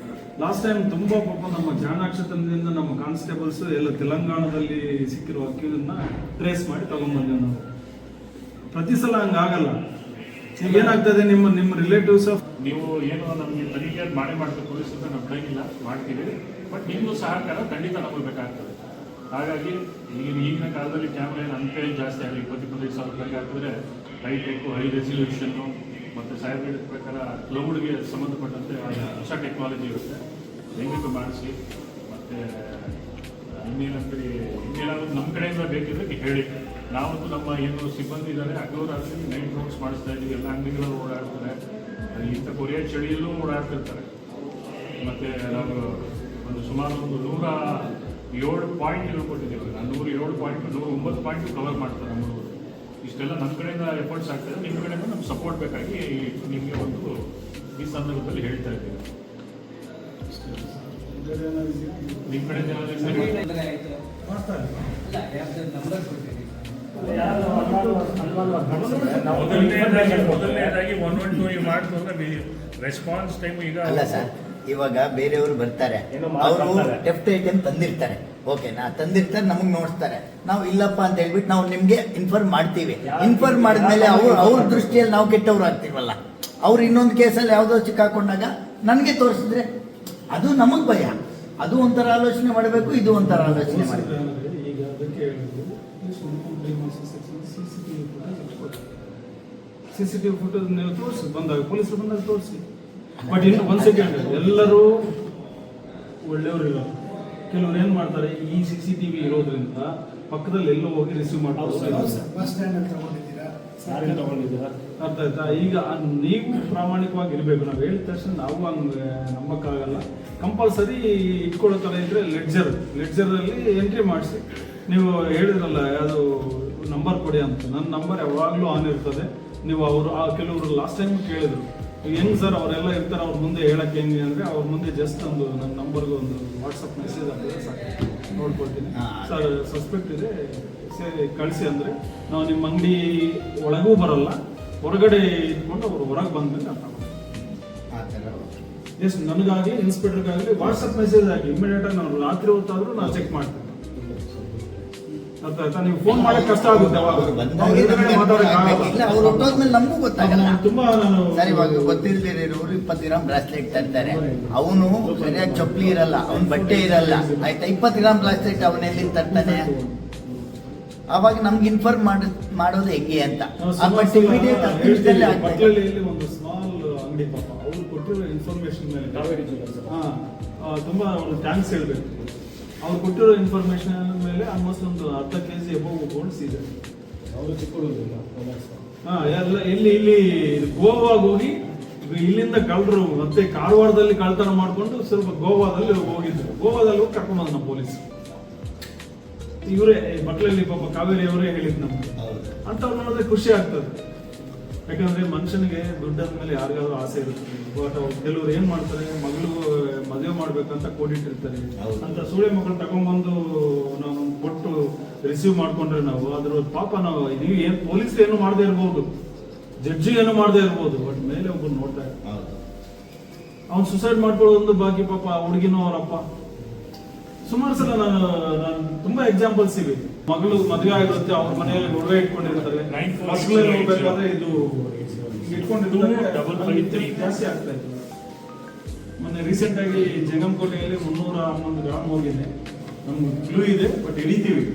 ಲಾಸ್ಟ್ ಟೈಮ್ ತುಂಬ ಪಾಪ ನಮ್ಮ ಚಾಣಾಕ್ಷತನದಿಂದ ನಮ್ಮ ಕಾನ್ಸ್ಟೇಬಲ್ಸ್ ಎಲ್ಲ ತೆಲಂಗಾಣದಲ್ಲಿ ಸಿಕ್ಕಿರೋ ಅಕ್ಕಿಯನ್ನ ಟ್ರೇಸ್ ಮಾಡಿ ತಗೊಂಡ್ಬಂದೇವೆ ನಾವು. ಪ್ರತಿ ಸಲ ಹಂಗಾಗಲ್ಲ. ಈಗ ಏನಾಗ್ತದೆ, ನಿಮ್ಮ ರಿಲೇಟಿವ್ಸ್ ಆಫ್ ನೀವು ಏನು ನಮಗೆ ತನಿಖೆ ಮಾಡ್ಬೇಕು, ಪೊಲೀಸ್ ಅಂತ ನಾವು ಬಿಡಂಗಿಲ್ಲ, ಮಾಡ್ತೀವಿ. ಬಟ್ ನಿಮ್ಮದು ಸಹಕಾರ ಖಂಡಿತ ನಮಗೆ ಬೇಕಾಗ್ತದೆ. ಹಾಗಾಗಿ ಈಗಿನ ಕಾಲದಲ್ಲಿ ಕ್ಯಾಮ್ರಾ ಏನು ಅಂತ ಜಾಸ್ತಿ ಆಗಲಿ, 20-25 ಸಾವಿರ ರೂಪಾಯಿಗೆ ಹಾಕಿದ್ರೆ ಹೈಟೆಕ್ಕು, ಹೈ ರೆಸಲ್ಯೂಷನ್ನು ಮತ್ತು ಸಾಹೇಬ್ ಹೇಳಿದ ಪ್ರಕಾರ ಕ್ಲೌಡ್ಗೆ ಸಂಬಂಧಪಟ್ಟಂತೆ ಹೊಸ ಟೆಕ್ನಾಲಜಿ ಇರುತ್ತೆ, ದಯವಿಟ್ಟು ಮಾಡಿಸಿ. ಮತ್ತು ಇನ್ನೇನಾದರೂ ನಮ್ಮ ಕಡೆಯಿಂದ ಬೇಕಿದ್ರೆ ಹೇಳಿ. ನಾವಂತೂ ನಮ್ಮ ಏನು ಸಿಬ್ಬಂದಿ ಇದ್ದಾರೆ ಹಗಲೂರಾತ್ರಿ ನೈಟ್ ರೋಡ್ಸ್ ಮಾಡಿಸ್ತಾ ಇದ್ದೀವಿ, ಎಲ್ಲ ಅಂಗಡಿಗಳಲ್ಲಿ ಓಡಾಡ್ತಾರೆ, ಇಂಥ ಕೊರಿಯಾ ಚಳಿಯಲ್ಲೂ ಓಡಾಡ್ತಿರ್ತಾರೆ. ಮತ್ತು ನಾವು ಸುಮಾರು 107 ಪಾಯಿಂಟ್ಗಳು ಕೊಟ್ಟಿದ್ದೇವೆ. ನಾನು 107 ಪಾಯಿಂಟ್ 109 ಪಾಯಿಂಟ್ ಕವರ್ ಮಾಡ್ತಾರೆ ನಮ್ಮವರು. ಇಷ್ಟೆಲ್ಲ ನಮ್ಮ ಕಡೆಯಿಂದ ಎಫರ್ಟ್ಸ್ ಆಗ್ತದೆ, ನಿಮ್ಮ ಕಡೆಯಿಂದ ನಮ್ಗೆ ಸಪೋರ್ಟ್ ಬೇಕಾಗಿ ನಿಮಗೆ ಒಂದು ಈ ಸಂದರ್ಭದಲ್ಲಿ ಹೇಳ್ತಾ ಇದ್ದೀವಿ. ನಿಮ್ಮ ಕಡೆಯಿಂದ ತೊಂದರೆ ಆಯ್ತು. ಅಲ್ಲ, ಯಾವ್ದು ನಂಬರ್ ಕೊಟ್ಟಿದ್ದೀವಿ. ಮೊದಲನೇದಾಗಿ 112 ನೀವು ಮಾಡ್ತು ಅಂದ್ರೆ ರೆಸ್ಪಾನ್ಸ್ ಟೈಮ್ ಈಗ ಅಲ್ಲ ಸರ್, ಇವಾಗ ಬೇರೆಯವರು ಬರ್ತಾರೆ, ಅವರು ಡೆಫ್ಟ್ ಐಟಮ್ ತಂದಿರ್ತಾರೆ, ಓಕೆನಾ, ತಂದಿರ್ತಾರೆ, ನಮಗೆ ನೋಡ್ತಾರೆ. ನಾವು ಇಲ್ಲಪ್ಪ ಅಂತ ಹೇಳ್ಬಿಟ್ಟು ನಾವು ನಿಮ್ಗೆ ಇನ್ಫಾರ್ಮ್ ಮಾಡ್ತೀವಿ. ಇನ್ಫಾರ್ಮ್ ಮಾಡಿದ್ಮೇಲೆ ಅವ್ರ ದೃಷ್ಟಿಯಲ್ಲಿ ನಾವು ಕೆಟ್ಟವ್ರು ಆಗ್ತೀವಲ್ಲ. ಅವ್ರು ಇನ್ನೊಂದು ಕೇಸಲ್ಲಿ ಯಾವುದೋ ಸಿಕ್ಕಾಕೊಂಡಾಗ ನನಗೆ ತೋರಿಸಿದ್ರೆ ಅದು ನಮಗೆ ಭಯ. ಅದು ಒಂಥರ ಆಲೋಚನೆ ಮಾಡಬೇಕು, ಇದು ಒಂಥರ ಆಲೋಚನೆ ಮಾಡಬೇಕು. ಈಗ ಅದಕ್ಕೆ CCTV ಫೋಟೋಸ್ ನೀವು ತೋರಿಸಿ, ಬಂದಾಗ ಪೊಲೀಸರು ಬಂದಾಗ ತೋರಿಸಿ. ಬಟ್ ಇನ್ನು ಒಂದು ಸೆಕೆಂಡ್, ಎಲ್ಲರೂ ಒಳ್ಳೆಯವರಿಲ್ಲ. ಕೆಲವ್ರು ಏನು ಮಾಡ್ತಾರೆ, ಈ CCTV ಇರೋದ್ರಿಂದ ಪಕ್ಕದಲ್ಲಿ ಎಲ್ಲೋ ಹೋಗಿ ರಿಸೀವ್ ಮಾಡ್ತಾರೆ. ಅರ್ಥ ಆಯ್ತಾ? ಈಗ ನೀವು ಪ್ರಾಮಾಣಿಕವಾಗಿ ಇರಬೇಕು. ನಾವು ಹೇಳಿದ ತಕ್ಷಣ ನಾವು ಹಂಗೆ ನಂಬಕ್ಕಾಗಲ್ಲ. ಕಂಪಲ್ಸರಿ ಇಟ್ಕೊಳ್ಳೋ ಥರ ಇದ್ರೆ ಲೆಡ್ಜರಲ್ಲಿ ಎಂಟ್ರಿ ಮಾಡಿಸಿ. ನೀವು ಹೇಳಿದ್ರಲ್ಲ ಯಾವುದು ನಂಬರ್ ಕೊಡಿ ಅಂತ, ನನ್ನ ನಂಬರ್ ಯಾವಾಗಲೂ ಆನ್ ಇರ್ತದೆ. ನೀವು ಕೆಲವರು ಲಾಸ್ಟ್ ಟೈಮ್ ಕೇಳಿದ್ರು, ಹೆಂಗೆ ಸರ್ ಅವರೆಲ್ಲ ಇರ್ತಾರೆ, ಅವ್ರ ಮುಂದೆ ಹೇಳಕ್ಕೆ ಹೆಂಗೆ ಅಂದರೆ, ಅವ್ರ ಮುಂದೆ ಜಸ್ಟ್ ಒಂದು ನನ್ನ ನಂಬರ್ಗೆ ಒಂದು ವಾಟ್ಸಪ್ ಮೆಸೇಜ್ ಹಾಕಿದ್ರೆ ಸಾಕು, ನೋಡ್ಕೊಳ್ತೀನಿ ಸರ್ ಸಸ್ಪೆಕ್ಟ್ ಇದೆ ಕಳಿಸಿ ಅಂದರೆ ನಾವು ನಿಮ್ಮ ಅಂಗಡಿ ಒಳಗೂ ಬರಲ್ಲ, ಹೊರಗಡೆ ಇಟ್ಕೊಂಡು ಅವರು ಹೊರಗೆ ಬಂದ್ಮೇಲೆ ನಾನು ಎಸ್ ನನಗಾಗಲಿ ಇನ್ಸ್ಪೆಕ್ಟರ್ಗಾಗಲಿ ವಾಟ್ಸಪ್ ಮೆಸೇಜ್ ಹಾಕಿ ಇಮಿಡಿಯೇಟಾಗಿ ನಾನು ರಾತ್ರಿ ಹೊತ್ತಾದರೂ ನಾನು ಚೆಕ್ ಮಾಡ್ತೀನಿ. ಅರ್ಥ ಆಯ್ತಾ? ನೀವು ಫೋನ್ ಮಾಡಕ್ಕೆ ಕಷ್ಟ ಆಗುತ್ತೆ. ಅವ್ರು ಹೊಟ್ಟೋದ್ಮೇಲೆ ನಮಗೂ ಗೊತ್ತಾಗಲ್ಲ. ತುಂಬಾ ಸರ್, ಇವಾಗ ಗೊತ್ತಿಲ್ಲದಿರೋರು 20 ಗ್ರಾಮ್ ಬ್ರಾಸ್ಲೆಟ್ ತರ್ತಾರೆ, ಅವನು ಸರಿಯಾಗಿ ಚಪ್ಪಲಿ ಇರಲ್ಲ, ಅವ್ನ ಬಟ್ಟೆ ಇರಲ್ಲ, ಆಯ್ತಾ, 20 ಗ್ರಾಮ್ ಬ್ರಾಸ್ಲೆಟ್ ಅವನೆಲ್ಲಿ ತರ್ತಾನೆ? ಅವಾಗ ನಮ್ಗೆ ಇನ್ಫಾರ್ಮ್ ಮಾಡೋದು ಹೆಂಗೆ ಅಂತ. ಮಕ್ಕಳಲ್ಲಿ ಒಂದು ಸ್ಮಾಲ್ ಅಂಗಡಿ ಪಾಪ, ಅವ್ರು ಕೊಟ್ಟಿರೋ ಇನ್ಫಾರ್ಮೇಶನ್ ಮೇಲೆ ತುಂಬಾ ಒಂದು ಥ್ಯಾಂಕ್ಸ್ ಹೇಳ್ಬೇಕು. ಅವ್ರು ಕೊಟ್ಟಿರೋ ಇನ್ಫಾರ್ಮೇಶನ್ ಮೇಲೆ ಆಲ್ಮೋಸ್ಟ್ ಒಂದು 10 kg ಎಬೋ ಗೋಲ್ಡ್ ಸೀಸನ್. ಅವರು ಚಿಕ್ಕುಡುವುದಿಲ್ಲ. ಎಲ್ಲ ಇಲ್ಲಿ ಗೋವಾಗೆ ಹೋಗಿ ಇಲ್ಲಿಂದ ಕಳ್ಳರು ಮತ್ತೆ ಕಾರವಾರದಲ್ಲಿ ಕಳ್ತನ ಮಾಡ್ಕೊಂಡು ಸ್ವಲ್ಪ ಗೋವಾದಲ್ಲಿ ಹೋಗಿದ್ರು. ಗೋವಾದಲ್ಲಿ ಹೋಗಿ ಕರ್ಕೊಂಡು ಬಂದ ನಮ್ಮ ಪೊಲೀಸ್. ಇವರೇ ಮಕ್ಕಳಲ್ಲಿ ಪಾಪ ಕಾವೇರಿ ಅವರೇ ಹೇಳಿದ್ ನಮ್ಗೆ ಅಂತ ನೋಡಿದ್ರೆ ಖುಷಿ ಆಗ್ತದೆ. ಯಾಕಂದ್ರೆ ಮನುಷ್ಯನಿಗೆ ದುಡ್ಡದ ಮೇಲೆ ಯಾರಿಗಾದ್ರೂ ಆಸೆ ಇರುತ್ತೆ. ಬಟ್ ಅವ್ರು ಕೆಲವ್ರು ಏನ್ ಮಾಡ್ತಾರೆ, ಮಗಳು ಮದುವೆ ಮಾಡ್ಬೇಕಂತ ಕೋಡಿಟ್ಟಿರ್ತಾರೆ ಅಂತ ಸೂಳೆ ಮಕ್ಕಳು ತಗೊಂಡ್ಬಂದು ನಾವು ಕೊಟ್ಟು ರಿಸೀವ್ ಮಾಡ್ಕೊಂಡ್ರೆ ನಾವು ಅದ್ರ ಪಾಪ ನಾವು ನೀವು ಏನ್ ಪೊಲೀಸ್ ಏನು ಮಾಡದೇ ಇರ್ಬೋದು, ಜಡ್ಜಿ ಏನು ಮಾಡದೇ ಇರ್ಬೋದು, ಬಟ್ ಮೇಲೆ ಒಬ್ಬರು ನೋಡ್ತಾರೆ. ಅವ್ನು ಸುಸೈಡ್ ಮಾಡ್ಕೊಳ್ಳೋದು ಬಾಕಿ ಪಾಪ ಹುಡುಗಿನೋ ಅವರಪ್ಪ. ಸುಮಾರು ಸಲ ನಾನು ತುಂಬಾ ಎಕ್ಸಾಂಪಲ್ಸ್ ಇವೆ. ಮಗಳು ಮದುವೆ ಆಗಿರುತ್ತೆ, ಅವ್ರ ಮನೆಯಲ್ಲಿ ಒಡವೆ ಇಟ್ಕೊಂಡಿರ್ತಾರೆ, ಮಕ್ಕಳಲ್ಲಿ ಹೋಗ್ಬೇಕಾದ್ರೆ ಇದು ಇಟ್ಕೊಂಡಿರ್ತಾರೆ, ಜಾಸ್ತಿ ಆಗ್ತಾ ಇತ್ತು. ಮೊನ್ನೆ ರೀಸೆಂಟ್ ಆಗಿ ಜಂಗಮಕೋಟೆಯಲ್ಲಿ 311 ಗ್ರಾಮ್ ಹೋಗಿದೆ. ನಮ್ಗೆ ಕ್ಲೂ ಇದೆ, ಬಟ್ ಹಿಡಿತೀವಿ.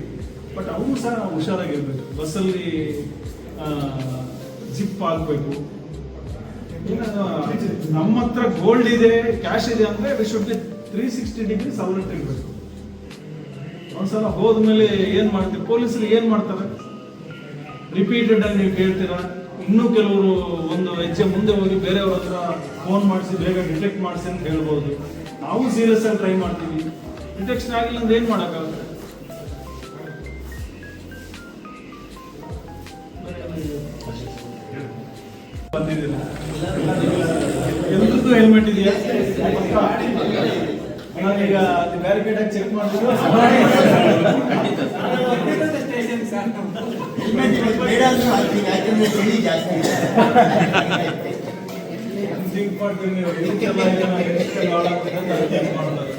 ಬಟ್ ಅವನು ಸಹ ನಾವು ಹುಷಾರಾಗಿರ್ಬೇಕು. ಬಸ್ಸಲ್ಲಿ ಜಿಪ್ ಹಾಕ್ಬೇಕು, ನಮ್ಮ ಹತ್ರ ಗೋಲ್ಡ್ ಇದೆ, ಕ್ಯಾಶ್ ಇದೆ ಅಂದ್ರೆ ವಿ ಶುಡ್ ಬಿ 360 ಡಿಗ್ರಿ ಸವಲತ್ತು ಇರಬೇಕು. ಒಂದ್ಸಲ ಹೋದ್ಮೇಲೆ ಏನ್ ಮಾಡ್ತೀವಿ, ಪೊಲೀಸರು ಏನ್ ಮಾಡ್ತಾರೆ, ರಿಪೀಟೆಡ್ ಆಗಿ ನೀವು ಕೇಳ್ತೀರಾ. ಇನ್ನೂ ಕೆಲವರು ಒಂದು ಹೆಜ್ಜೆ ಮುಂದೆ ಹೋಗಿ ಬೇರೆಯವ್ರ ಹತ್ರ ಫೋನ್ ಮಾಡಿಸಿ ಬೇಗ ಡಿಟೆಕ್ಟ್ ಮಾಡಿಸಿ ಅಂತ ಹೇಳ್ಬೋದು. ನಾವು ಸೀರಿಯಸ್ ಆಗಿ ಟ್ರೈ ಮಾಡ್ತೀವಿ. ಡಿಟೆಕ್ಷನ್ ಆಗಿಲ್ಲ ಅಂದ್ರೆ ಏನ್ ಮಾಡೋಕ್ಕಾಗುತ್ತೆ? ಬಂದಿದ್ದೀರಾ? ಎಲ್ರಿಗೂ ಹೆಲ್ಮೆಟ್ ಇದೆಯಾ? ನಾನೀಗ ಅದು ಬ್ಯಾರಿಕೇಡ್ ಆಗಿ ಚೆಕ್ ಮಾಡಿದ್ರು ಬೇಡ ಅಂದ್ರೂ ಹಾಕ್ತೀನಿ, ಯಾಕಂದ್ರೆ ಚಳಿ ಜಾಸ್ತಿ ಇದೆ. ಥಿಂಕ್ ಮಾಡ್ತೀನಿ ನೀವು ಎಷ್ಟೆಲ್ಲ ಇದೆ, ಎಷ್ಟೆಲ್ಲ ಹಾಳಾಗ್ತಿದೆ ಅಂತ think ಮಾಡ್ತಾರೆ.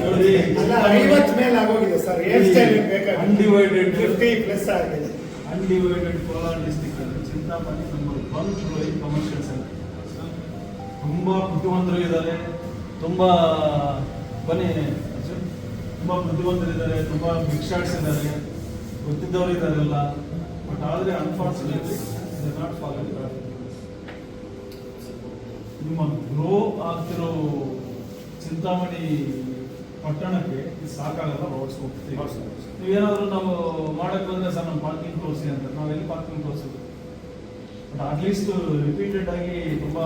ನೋಡಿ, ಅಲ್ಲ, 50 ಮೇಲೆ ಆಗೋಗಿದೆ ಸರ್. ಹೇರ್ ಸ್ಟೈಲ್ ಬೇಕಾದ್ರೆ Undivided 50+ ಆಗಿದೆ. ಅನ್ಡಿವೈಡೆಡ್ ಕೋಲಾರ ಡಿಸ್ಟಿಕ್ ಅಲ್ಲಿ Chintamani number 1 flooring commercial centre. ತುಂಬಾ ಬುದ್ಧಿವಂತರು ಇದ್ದಾರೆ, ತುಂಬಾ ಬನ್ನಿ ತುಂಬಾ ಬುದ್ಧಿವಂತರಿದ್ದಾರೆ, ತುಂಬಾ ಬಿಗ್ ಶಾಟ್ಸ್ ಇದ್ದಾರೆ, ಗೊತ್ತಿದ್ದವರು ಇದ್ದಾರೆಲ್ಲ. ಬಟ್ ಆದರೆ ಅನ್ಫಾರ್ಚುನೇಟ್ಲಿ ನಾಟ್ ಫಾಲೋ. ನಿಮ್ಮ ಗ್ರೋ ಆಗ್ತಿರೋ ಚಿಂತಾಮಣಿ ಪಟ್ಟಣಕ್ಕೆ ಇದು ಸಾಕಾಗಲ್ಲ, ರೋಡ್ಸ್ ಹೋಗ್ತೀವಿ. ನೀವೇನಾದರೂ ನಾವು ಮಾಡಕ್ಕೆ ಬಂದರೆ ಸರ್ ನಮ್ಮ ಪಾರ್ಕಿಂಗ್ ತೋರಿಸಿ ಅಂತ, ನಾವೆಲ್ಲಿ ಪಾರ್ಕಿಂಗ್ ತೋರಿಸೋದು? ಬಟ್ ಅಟ್ಲೀಸ್ಟ್ ರಿಪೀಟೆಡ್ ಆಗಿ ತುಂಬ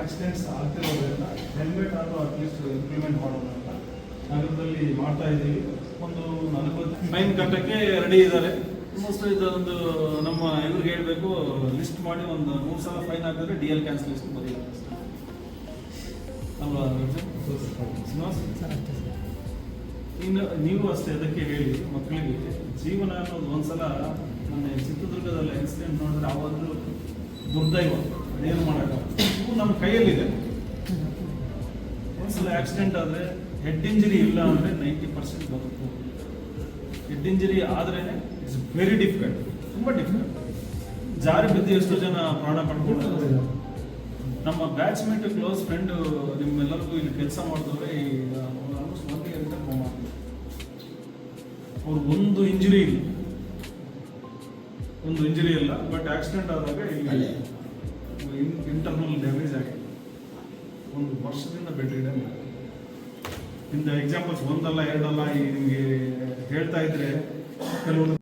ಆಕ್ಸಿಡೆಂಟ್ಸ್ ಆಗ್ತಿರೋದ್ರಿಂದ ಹೆಲ್ಮೆಟ್ ಆದರೂ ಅಟ್ಲೀಸ್ಟ್ ಇಂಪ್ಲಿಮೆಂಟ್ ಮಾಡೋಣ ಅಂತ ನಗರದಲ್ಲಿ ಮಾಡ್ತಾ ಇದ್ದೀವಿ. ಒಂದು 9 ಗಂಟೆಗೆ ರೆಡಿ ಇದ್ದಾರೆ. ಮೋಸ್ಟ್ ಇದೊಂದು ನಮ್ಮ ಇವ್ರಿಗೆ ಹೇಳಬೇಕು, ಲಿಸ್ಟ್ ಮಾಡಿ ಒಂದು 3 ಸಲ ಫೈನ್ ಹಾಕಿದ್ರೆ DL ಕ್ಯಾನ್ಸಲೇಷನ್ ಬರೀಲ್ಲ ಅಲ್ವಾ? ಇನ್ನು ನೀವು ಅಷ್ಟೇ ಅದಕ್ಕೆ ಹೇಳಿ ಮಕ್ಕಳಿಗೆ, ಜೀವನ ಅನ್ನೋದು ಒಂದ್ಸಲ ನನ್ನ ಚಿತ್ರದುರ್ಗದಲ್ಲಿ ಇನ್ಸಿಡೆಂಟ್ ನೋಡಿದ್ರೆ ಅವಾಗಲೂ ದುರ್ದೈವ, ಅದೇನು ಮಾಡೋಕ್ಕಾಗಲ್ಲ. ಇವು ನಮ್ಮ ಕೈಯಲ್ಲಿದೆ. ಒಂದ್ಸಲ ಆಕ್ಸಿಡೆಂಟ್ ಆದರೆ ಹೆಡ್ ಇಂಜರಿ ಇಲ್ಲ ಅಂದರೆ 90% ಬರುತ್ತೆ. ಹೆಡ್ ಇಂಜರಿ ಆದ್ರೇ ಇಟ್ಸ್ ವೆರಿ ಡಿಫಿಕಲ್ಟ್, ತುಂಬ ಡಿಫಿಕಲ್ಟ್. ಜಾರಿ ಬಿದ್ದು ಎಷ್ಟೋ ಜನ ಪ್ರಾಣ ಪಡ್ಕೊಳ್ತಾರೆ. ನಮ್ಮ ಬ್ಯಾಚ್ಮೇಟ್ ಕ್ಲೋಸ್ ಫ್ರೆಂಡು ನಿಮ್ಮೆಲ್ಲರಿಗೂ ಇಲ್ಲಿ ಕೆಲಸ ಮಾಡಿದವ್ರೆ ಆಲ್ಮೋಸ್ಟ್ 1 year ಇಂದ ಮಾಡ್ತಾರೆ. ಅವ್ರು ಒಂದು ಇಂಜುರಿ ಇಲ್ಲ, ಬಟ್ ಆಕ್ಸಿಡೆಂಟ್ ಆದಾಗ ಇಲ್ಲಿ ಇಂಟರ್ನಲ್ ಡ್ಯಾಮೇಜ್ ಆಗಿದೆ. 1 ವರ್ಷದಿಂದ ಬೆಡ್ ರಿಡನ್. ಇಂಥ ಎಕ್ಸಾಂಪಲ್ಸ್ ಒಂದಲ್ಲ ಎರಡಲ್ಲ ನಿಮಗೆ ಹೇಳ್ತಾ ಇದ್ರೆ ಕೆಲವರು